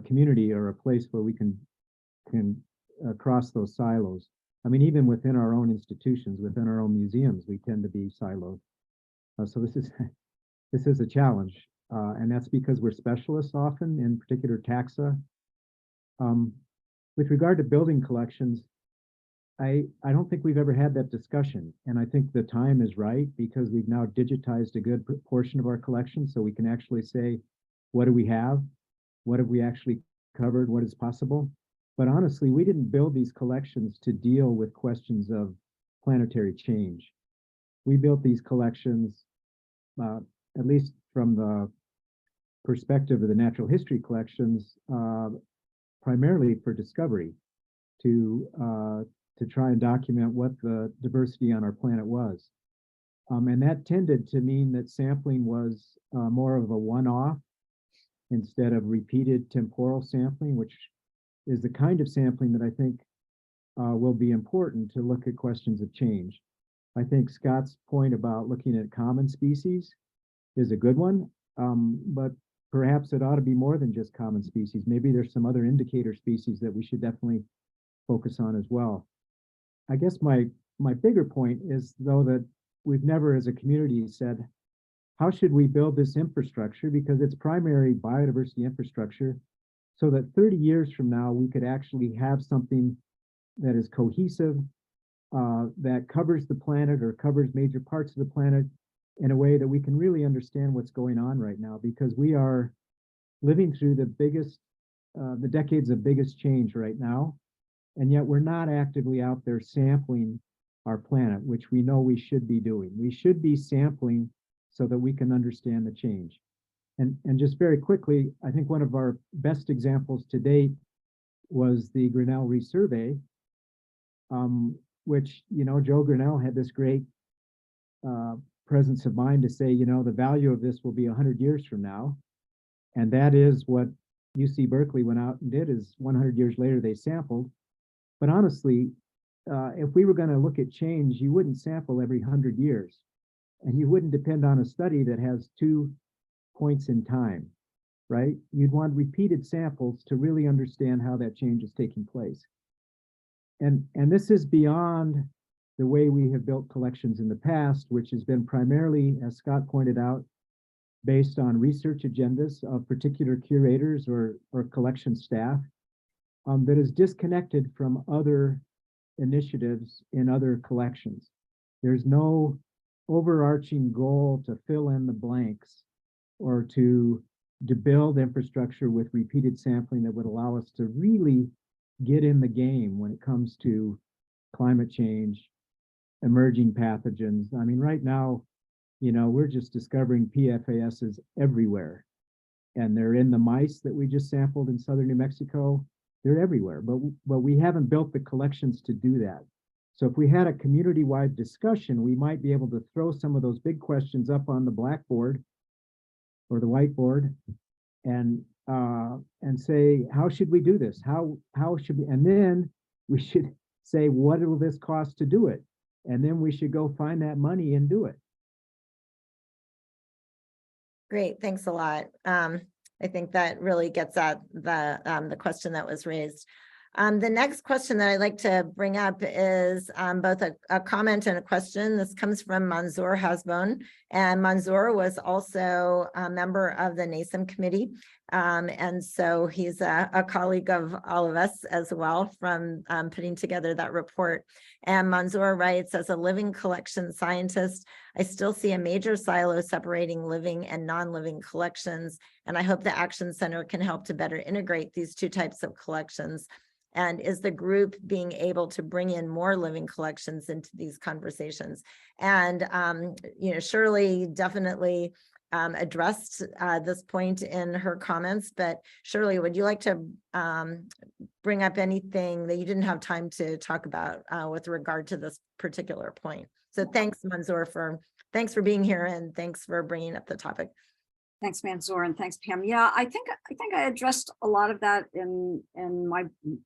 community or a place where we can cross those silos. I mean, even within our own institutions, within our own museums, we tend to be siloed. So this is a challenge, and that's because we're specialists often in particular taxa. With regard to building collections, I don't think we've ever had that discussion, and I think the time is right, because we've now digitized a good portion of our collection, so we can actually say, what do we have? What have we actually covered? What is possible? But honestly, we didn't build these collections to deal with questions of planetary change. We built these collections, at least from the perspective of the natural history collections, primarily for discovery, to try and document what the diversity on our planet was. And that tended to mean that sampling was more of a one-off instead of repeated temporal sampling, which is the kind of sampling that I think will be important to look at questions of change. I think Scott's point about looking at common species is a good one, but perhaps it ought to be more than just common species. Maybe there's some other indicator species that we should definitely focus on as well. I guess my bigger point is, though, that we've never as a community said, how should we build this infrastructure? Because it's primary biodiversity infrastructure, so that 30 years from now, we could actually have something that is cohesive, that covers the planet or covers major parts of the planet in a way that we can really understand what's going on right now, because we are living through the decades of biggest change right now. And yet we're not actively out there sampling our planet, which we know we should be doing. We should be sampling so that we can understand the change. And just very quickly, I think one of our best examples to date was the Grinnell resurvey, which, Joe Grinnell had this great presence of mind to say, the value of this will be 100 years from now. And that is what UC Berkeley went out and did, is 100 years later, they sampled. But honestly, if we were going to look at change, you wouldn't sample every 100 years. And you wouldn't depend on a study that has 2 points in time, right? You'd want repeated samples to really understand how that change is taking place. And this is beyond the way we have built collections in the past, which has been primarily, as Scott pointed out, based on research agendas of particular curators or collection staff, that is disconnected from other initiatives in other collections. There's no overarching goal to fill in the blanks or to build infrastructure with repeated sampling that would allow us to really get in the game when it comes to climate change, emerging pathogens. I mean, right now, we're just discovering PFASs everywhere, and they're in the mice that we just sampled in southern New Mexico. They're everywhere, but we haven't built the collections to do that. So if we had a community-wide discussion, we might be able to throw some of those big questions up on the blackboard or the whiteboard and say, how should we do this? How should we? And then we should say, what will this cost to do it? And then we should go find that money and do it. Great, thanks a lot. I think that really gets at the question that was raised. The next question that I'd like to bring up is both a comment and a question. This comes from Manzoor Hasbon, and Manzoor was also a member of the NASEM committee. And so he's a colleague of all of us as well from putting together that report. And Manzoor writes, as a living collection scientist, I still see a major silo separating living and non-living collections. And I hope the Action Center can help to better integrate these 2 types of collections And is the group being able to bring in more living collections into these conversations? And, Shirley definitely addressed this point in her comments, but Shirley, would you like to bring up anything that you didn't have time to talk about with regard to this particular point? So thanks, Manzoor, thanks for being here, and thanks for bringing up the topic. Thanks, Manzoor, and thanks, Pam. Yeah, I think I addressed a lot of that in my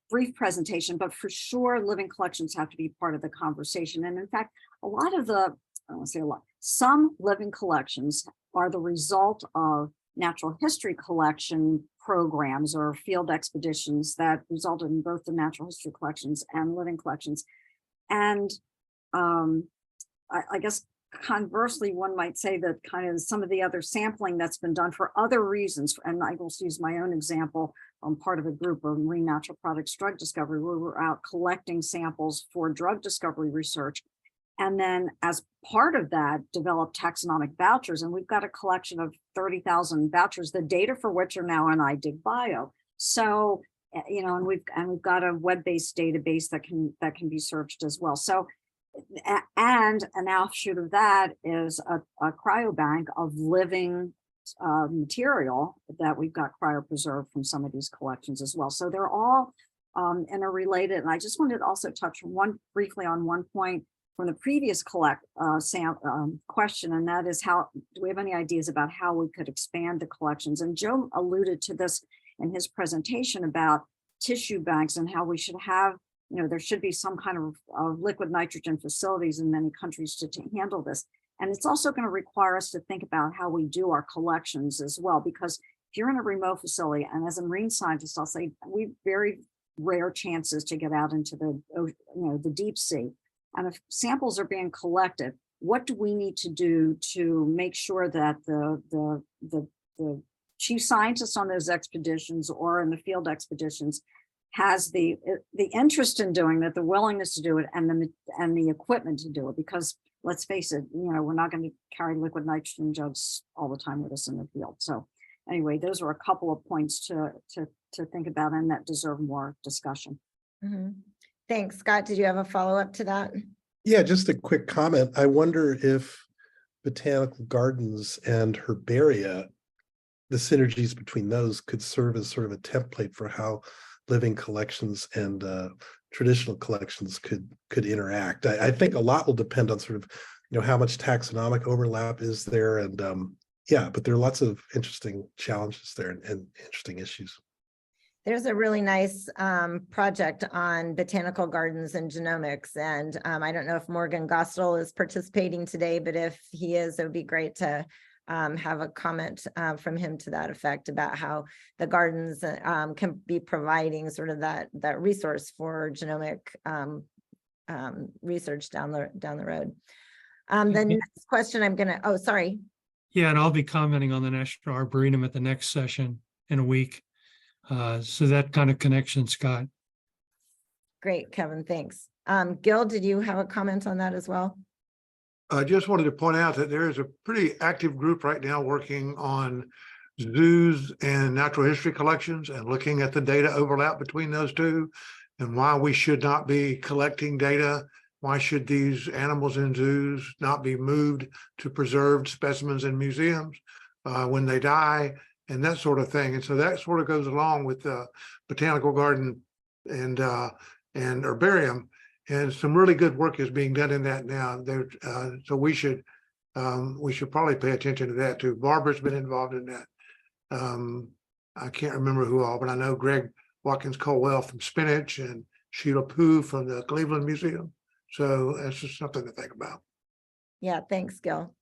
brief presentation, but for sure, living collections have to be part of the conversation. And in fact, a lot of the, I don't want to say a lot, some living collections are the result of natural history collection programs or field expeditions that resulted in both the natural history collections and living collections. And I guess conversely, one might say that kind of some of the other sampling that's been done for other reasons, and I will use my own example. I'm part of a group of marine natural products drug discovery where we're out collecting samples for drug discovery research. And then as part of that, develop taxonomic vouchers. And we've got a collection of 30,000 vouchers, the data for which are now on iDigBio. So, and we've got a web-based database that can be searched as well. So, and an offshoot of that is a cryobank of living material that we've got cryopreserved from some of these collections as well. So they're all interrelated. And I just wanted to also touch briefly on one point from the previous question, and that is do we have any ideas about how we could expand the collections? And Joe alluded to this in his presentation about tissue banks and how we should have, there should be some kind of liquid nitrogen facilities in many countries to handle this. And it's also going to require us to think about how we do our collections as well, because if you're in a remote facility, and as a marine scientist, I'll say we have very rare chances to get out into the deep sea. And if samples are being collected, what do we need to do to make sure that the chief scientist on those expeditions or in the field expeditions has the interest in doing that, the willingness to do it, and the equipment to do it? Because let's face it, we're not going to carry liquid nitrogen jugs all the time with us in the field. So anyway, those are a couple of points to think about and that deserve more discussion. Mm-hmm. Thanks. Scott, did you have a follow-up to that? Yeah, just a quick comment. I wonder if botanical gardens and herbaria, the synergies between those could serve as sort of a template for how living collections and traditional collections could interact. I think a lot will depend on sort of, how much taxonomic overlap is there. And but there are lots of interesting challenges there and interesting issues. There's a really nice project on botanical gardens and genomics. And I don't know if Morgan Gostel is participating today, but if he is, it would be great to have a comment from him to that effect about how the gardens can be providing sort of that resource for genomic research down the road. The next question sorry. Yeah, and I'll be commenting on the National Arboretum at the next session in a week. So that kind of connection, Scott. Great, Kevin, thanks. Gil, did you have a comment on that as well? I just wanted to point out that there is a pretty active group right now working on zoos and natural history collections and looking at the data overlap between those two and why we should not be collecting data. Why should these animals in zoos not be moved to preserved specimens in museums when they die? And that sort of thing. And so that sort of goes along with the botanical garden and herbarium. And some really good work is being done in that now. So we should probably pay attention to that too. Barbara's been involved in that. I can't remember who all, but I know Greg Watkins Colwell from Spinach and Sheila Pooh from the Cleveland Museum. So that's just something to think about. Yeah, thanks, Gil.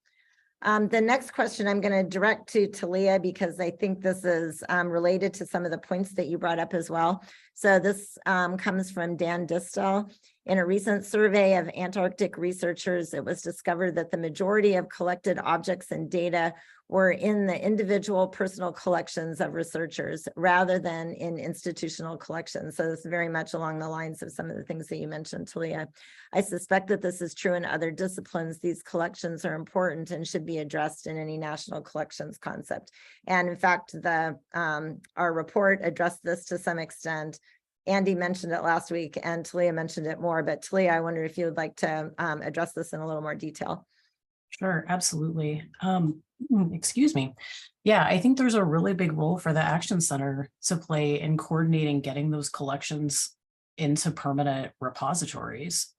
The next question I'm going to direct to Talia because I think this is related to some of the points that you brought up as well. So this comes from Dan Distel. In a recent survey of Antarctic researchers, it was discovered that the majority of collected objects and data were in the individual personal collections of researchers rather than in institutional collections. So this is very much along the lines of some of the things that you mentioned, Talia. I suspect that this is true in other disciplines. These collections are important and should be addressed in any national collections concept. And in fact, our report addressed this to some extent. Andy mentioned it last week and Talia mentioned it more, but Talia, I wonder if you would like to address this in a little more detail. Sure, absolutely. Excuse me. Yeah, I think there's a really big role for the Action Center to play in coordinating getting those collections into permanent repositories.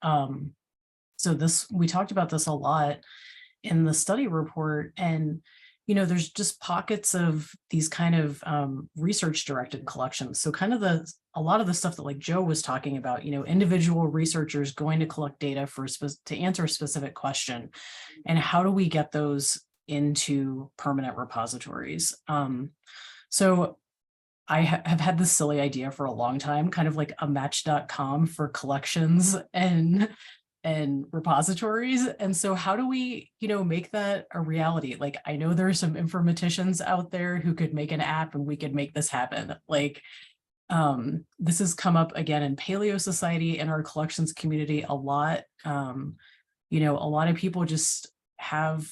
So we talked about this a lot in the study report, and there's just pockets of these kind of research directed collections. So kind of a lot of the stuff that like Joe was talking about, individual researchers going to collect data to answer a specific question, and how do we get those into permanent repositories? So I have had this silly idea for a long time, kind of like a match.com for collections and repositories. And so how do we, make that a reality? Like, I know there are some informaticians out there who could make an app and we could make this happen. Like, this has come up again in Paleo Society and our collections community a lot. A lot of people just have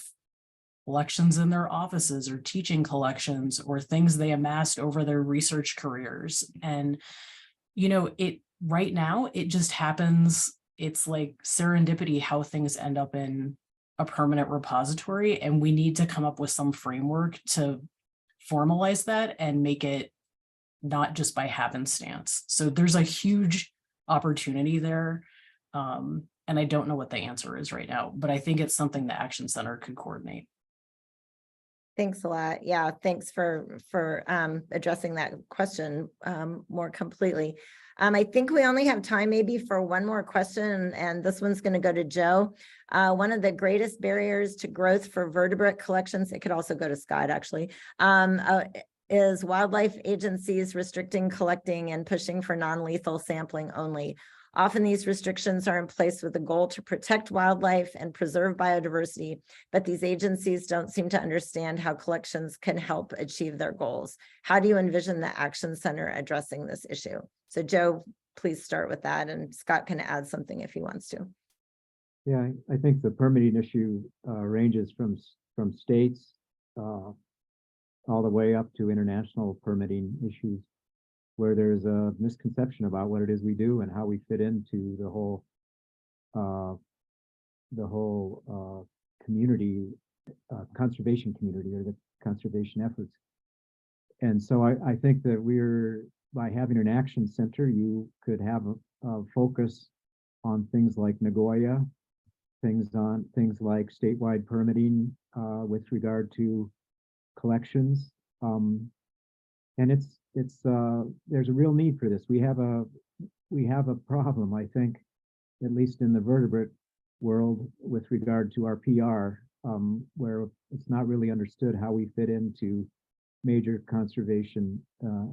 collections in their offices or teaching collections or things they amassed over their research careers. And, right now it just happens. It's like serendipity how things end up in a permanent repository. And we need to come up with some framework to formalize that and make it not just by happenstance. So there's a huge opportunity there. And I don't know what the answer is right now, but I think it's something the Action Center could coordinate. Thanks a lot. Yeah, thanks for addressing that question more completely. I think we only have time maybe for one more question, and this one's going to go to Joe. One of the greatest barriers to growth for vertebrate collections, it could also go to Scott actually, is wildlife agencies restricting collecting and pushing for non-lethal sampling only. Often these restrictions are in place with the goal to protect wildlife and preserve biodiversity, but these agencies don't seem to understand how collections can help achieve their goals. How do you envision the Action Center addressing this issue? So Joe, please start with that, and Scott can add something if he wants to. Yeah, I think the permitting issue ranges from states all the way up to international permitting issues, where there's a misconception about what it is we do and how we fit into the whole community, conservation community, or the conservation efforts. And so I think that by having an action center, you could have a focus on things like Nagoya, things like statewide permitting with regard to collections. And there's a real need for this. We have a problem, I think, at least in the vertebrate world, with regard to our PR, where it's not really understood how we fit into major conservation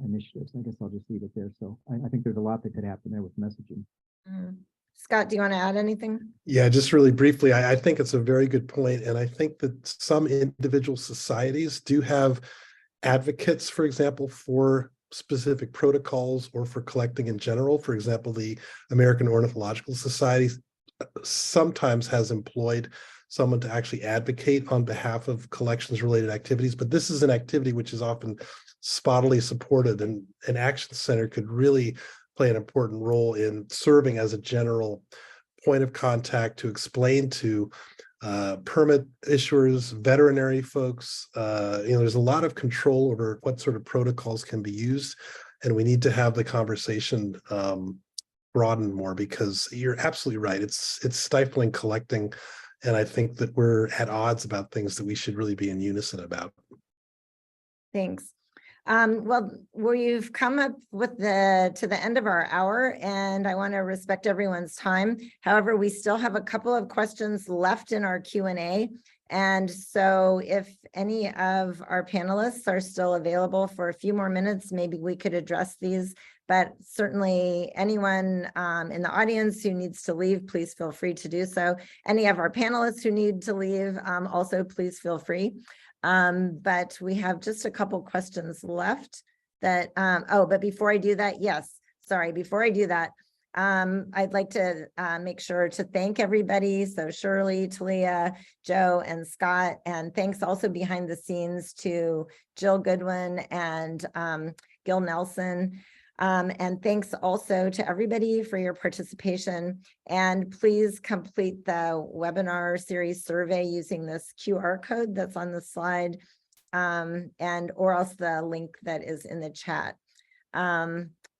initiatives. I guess I'll just leave it there. So I think there's a lot that could happen there with messaging. Scott, do you want to add anything? Yeah, just really briefly, I think it's a very good point. And I think that some individual societies do have advocates, for example, for specific protocols or for collecting in general. For example, the American Ornithological Society sometimes has employed someone to actually advocate on behalf of collections related activities, but this is an activity which is often spottily supported, and an Action Center could really play an important role in serving as a general point of contact to explain to permit issuers, veterinary folks. There's a lot of control over what sort of protocols can be used, and we need to have the conversation broaden more, because you're absolutely right. It's stifling collecting, and I think that we're at odds about things that we should really be in unison about. Thanks. Well, we've come up to the end of our hour, and I want to respect everyone's time. However, we still have a couple of questions left in our Q&A. And so if any of our panelists are still available for a few more minutes, maybe we could address these. But certainly anyone in the audience who needs to leave, please feel free to do so. Any of our panelists who need to leave, also please feel free. But we have just a couple questions left that, but before I do that, before I do that, I'd like to make sure to thank everybody. So Shirley, Talia, Joe, and Scott, and thanks also behind the scenes to Jill Goodwin and Gil Nelson. And thanks also to everybody for your participation. And please complete the webinar series survey using this QR code that's on the slide, or else the link that is in the chat.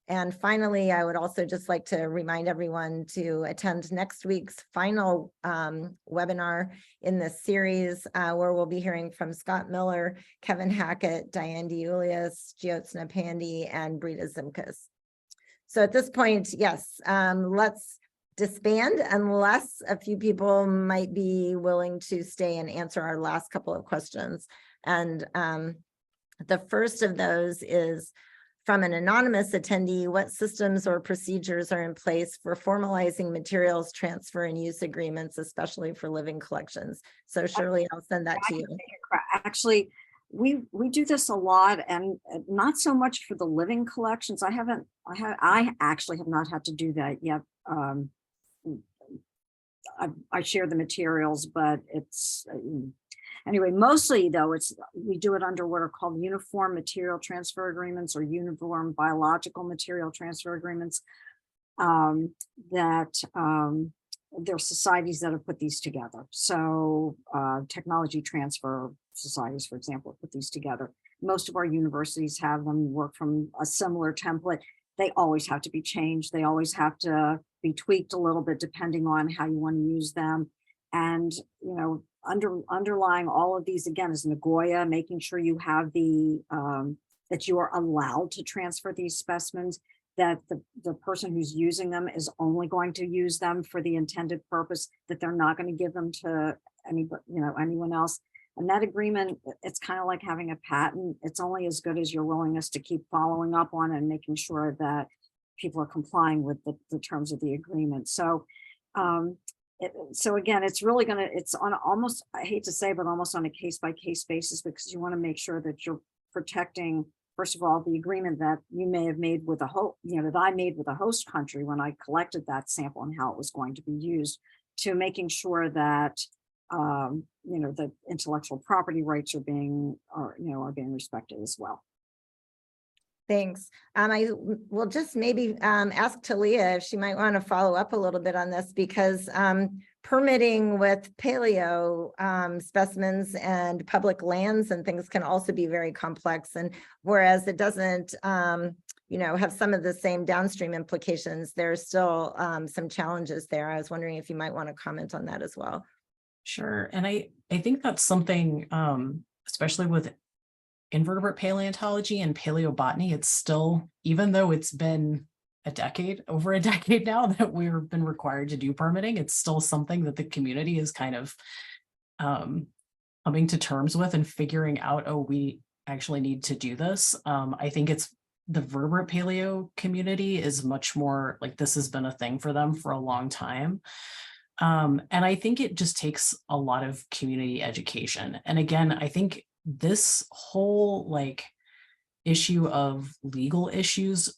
And finally, I would also just like to remind everyone to attend next week's final webinar in this series, where we'll be hearing from Scott Miller, Kevin Hackett, Diane DeUlias, Jyotsna Pandey, and Brita Zimkus. So at this point, yes, let's disband unless a few people might be willing to stay and answer our last couple of questions. And the first of those is from an anonymous attendee: what systems or procedures are in place for formalizing materials transfer and use agreements, especially for living collections? So Shirley, I'll send that to you. Actually, we do this a lot, and not so much for the living collections. I actually have not had to do that yet. I share the materials, but it's anyway, mostly though, we do it under what are called uniform material transfer agreements or uniform biological material transfer agreements. There are societies that have put these together. So technology transfer societies, for example, have put these together. Most of our universities have them, work from a similar template. They always have to be changed. They always have to be tweaked a little bit depending on how you want to use them. And, you know, underlying all of these, again, is Nagoya, making sure you have that you are allowed to transfer these specimens, that the person who's using them is only going to use them for the intended purpose, that they're not going to give them to anyone else. And that agreement, it's kind of like having a patent. It's only as good as your willingness to keep following up on and making sure that people are complying with the terms of the agreement. So so again, it's on almost, I hate to say, but almost on a case-by-case basis, because you want to make sure that you're protecting, first of all, the agreement that you may have made with that I made with a host country when I collected that sample and how it was going to be used, to making sure that the intellectual property rights are being respected as well. Thanks. I will just maybe ask Talia if she might want to follow up a little bit on this, because permitting with paleo specimens and public lands and things can also be very complex. And whereas it doesn't, have some of the same downstream implications, there's still some challenges there. I was wondering if you might want to comment on that as well. Sure. And I think that's something, especially with invertebrate paleontology and paleobotany, it's still, even though it's been over a decade now that we've been required to do permitting, it's still something that the community is kind of coming to terms with and figuring out, oh, we actually need to do this. I think it's the vertebrate paleo community is much more like, this has been a thing for them for a long time. And I think it just takes a lot of community education. And again, I think this whole issue of legal issues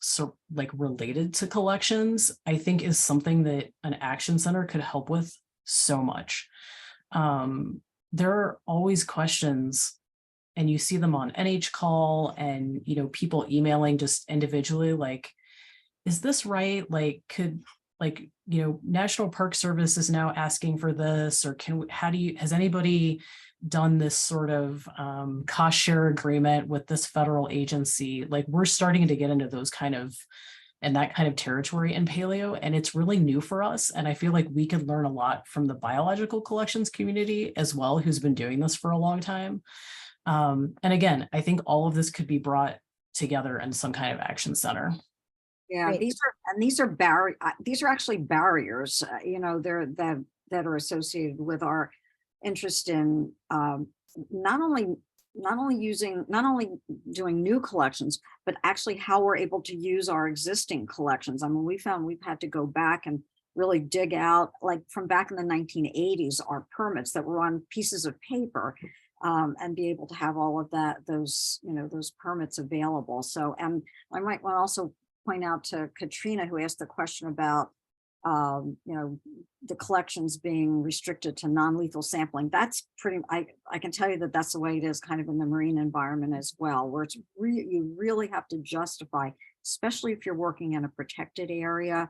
related to collections, I think is something that an action center could help with so much. There are always questions, and you see them on NH Call and, people emailing just individually, is this right? Could National Park Service is now asking for this, or has anybody done this sort of cost share agreement with this federal agency? We're starting to get into that kind of territory in paleo, and it's really new for us. And I feel like we could learn a lot from the biological collections community as well, who's been doing this for a long time. And again, I think all of this could be brought together in some kind of action center. Yeah, Great. these are actually barriers, that are associated with our interest in not only doing new collections, but actually how we're able to use our existing collections. I mean, we found we've had to go back and really dig out, from back in the 1980s, our permits that were on pieces of paper, and be able to have all of those permits available. So, and I might want to also point out to Katrina, who asked the question about the collections being restricted to non-lethal sampling. That's I can tell you that that's the way it is kind of in the marine environment as well, where it's you really have to justify especially if you're working in a protected area.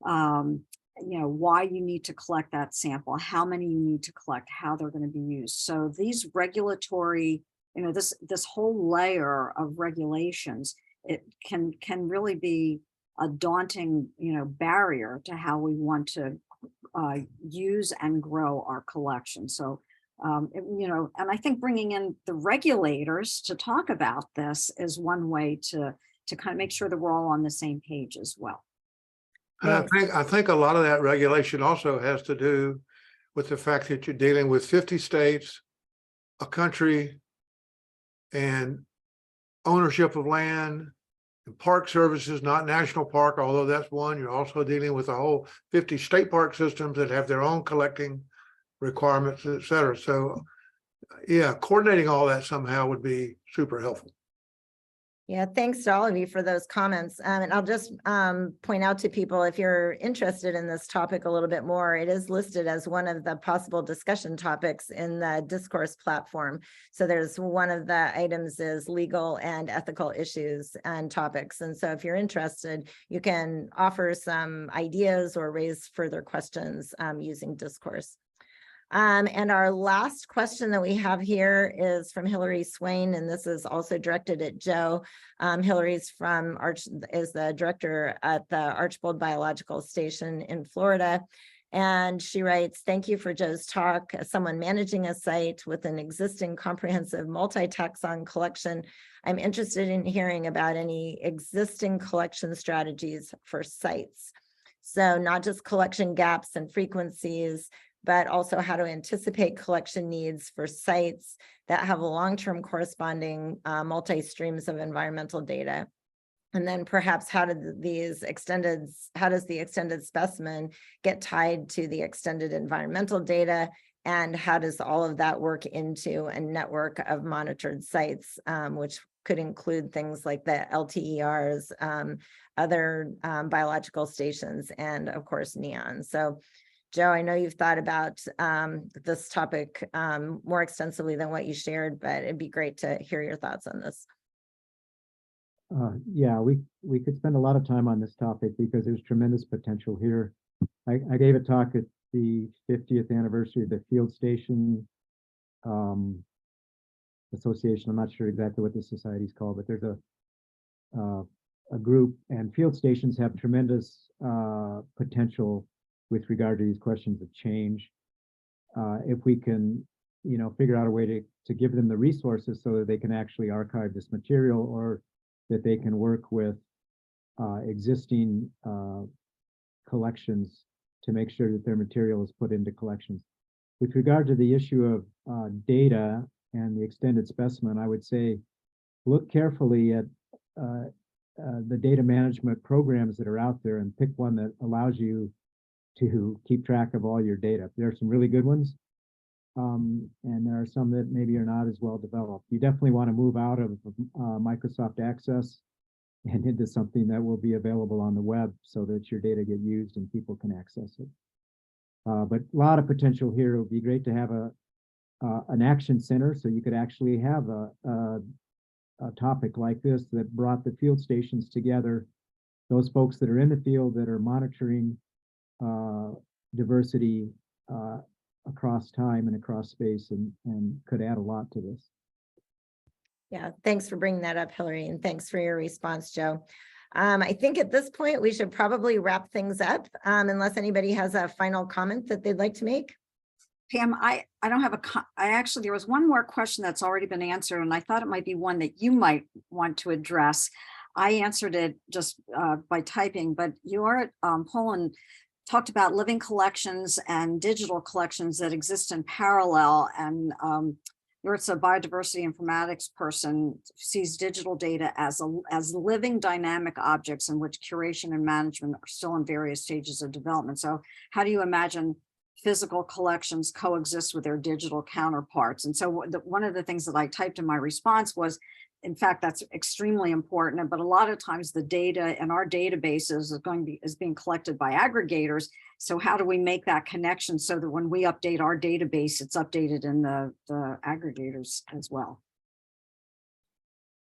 Why you need to collect that sample, how many you need to collect, how they're going to be used. So these regulatory, this whole layer of regulations, it can really be a daunting, barrier to how we want to use and grow our collection. So, and I think bringing in the regulators to talk about this is one way to kind of make sure that we're all on the same page as well. And I think a lot of that regulation also has to do with the fact that you're dealing with 50 states, a country, and ownership of land, and park services, not national park, although that's one. You're also dealing with a whole 50 state park systems that have their own collecting requirements, et cetera. So yeah, coordinating all that somehow would be super helpful. Yeah, thanks to all of you for those comments. And I'll just point out to people, if you're interested in this topic a little bit more, it is listed as one of the possible discussion topics in the discourse platform. So there's one of the items is legal and ethical issues and topics. And so if you're interested, you can offer some ideas or raise further questions using discourse. And our last question that we have here is from Hillary Swain, and this is also directed at Joe. Hillary's is the director at the Archbold Biological Station in Florida. And she writes, thank you for Joe's talk. As someone managing a site with an existing comprehensive multi-taxon collection, I'm interested in hearing about any existing collection strategies for sites. So not just collection gaps and frequencies, but also how to anticipate collection needs for sites that have a long-term corresponding multi-streams of environmental data. And then perhaps how does the extended specimen get tied to the extended environmental data, and how does all of that work into a network of monitored sites, which could include things like the LTERs, other biological stations, and of course, NEON. So Joe, I know you've thought about this topic more extensively than what you shared, but it'd be great to hear your thoughts on this. Yeah, we could spend a lot of time on this topic because there's tremendous potential here. I gave a talk at the 50th anniversary of the Field Station Association. I'm not sure exactly what the society is called, but there's a group, and field stations have tremendous potential with regard to these questions of change. If we can, figure out a way to give them the resources so that they can actually archive this material, or that they can work with existing collections to make sure that their material is put into collections. With regard to the issue of data and the extended specimen, I would say look carefully at the data management programs that are out there and pick one that allows you to keep track of all your data. There are some really good ones, and there are some that maybe are not as well developed. You definitely want to move out of Microsoft Access and into something that will be available on the web so that your data get used and people can access it. But a lot of potential here. It would be great to have an action center, so you could actually have a topic like this that brought the field stations together, those folks that are in the field that are monitoring diversity across time and across space, and could add a lot to this. Yeah, thanks for bringing that up, Hillary, and thanks for your response, Joe. I think at this point we should probably wrap things up, unless anybody has a final comment that they'd like to make. Pam, I don't have there was one more question that's already been answered, and I thought it might be one that you might want to address. I answered it just by typing, but your Poland talked about living collections and digital collections that exist in parallel, and it's a biodiversity informatics person, sees digital data as living dynamic objects in which curation and management are still in various stages of development. So how do you imagine physical collections coexist with their digital counterparts? And so one of the things that I typed in my response was, in fact, that's extremely important. But a lot of times the data in our databases is being collected by aggregators. So how do we make that connection so that when we update our database, it's updated in the aggregators as well?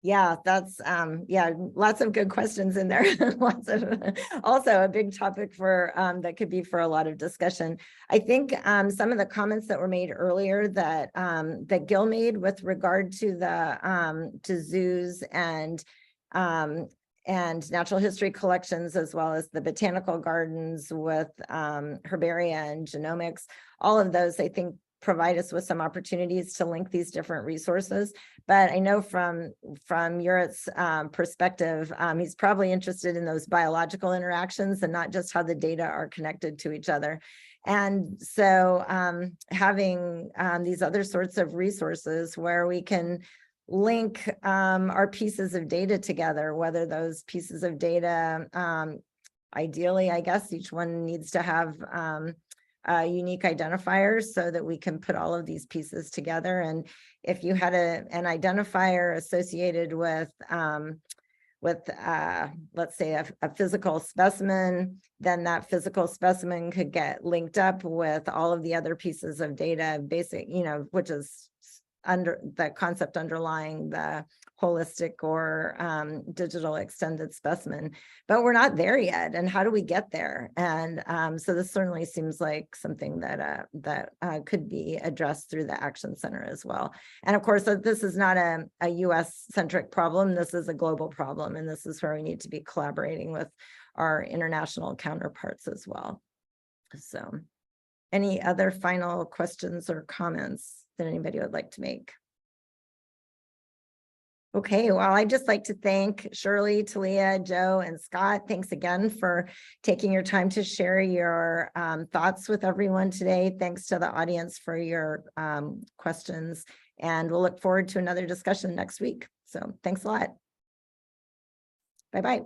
Yeah, that's yeah, lots of good questions in there. Lots of also a big topic for that could be for a lot of discussion. I think some of the comments that were made earlier that that Gil made with regard to the to zoos and natural history collections, as well as the botanical gardens with herbaria and genomics, all of those I think provide us with some opportunities to link these different resources. But I know from Yurit's perspective, he's probably interested in those biological interactions and not just how the data are connected to each other. And so having these other sorts of resources where we can link our pieces of data together, whether those pieces of data, ideally, I guess each one needs to have unique identifiers so that we can put all of these pieces together. And if you had an identifier associated with let's say a physical specimen, then that physical specimen could get linked up with all of the other pieces of data, basic, which is under the concept underlying the holistic or digital extended specimen, but we're not there yet. And how do we get there? And so this certainly seems like something that could be addressed through the Action Center as well. And of course, this is not a US centric problem. This is a global problem. And this is where we need to be collaborating with our international counterparts as well. So any other final questions or comments that anybody would like to make? Okay, well, I'd just like to thank Shirley, Talia, Joe, and Scott. Thanks again for taking your time to share your thoughts with everyone today. Thanks to the audience for your questions, and we'll look forward to another discussion next week. So thanks a lot. Bye-bye.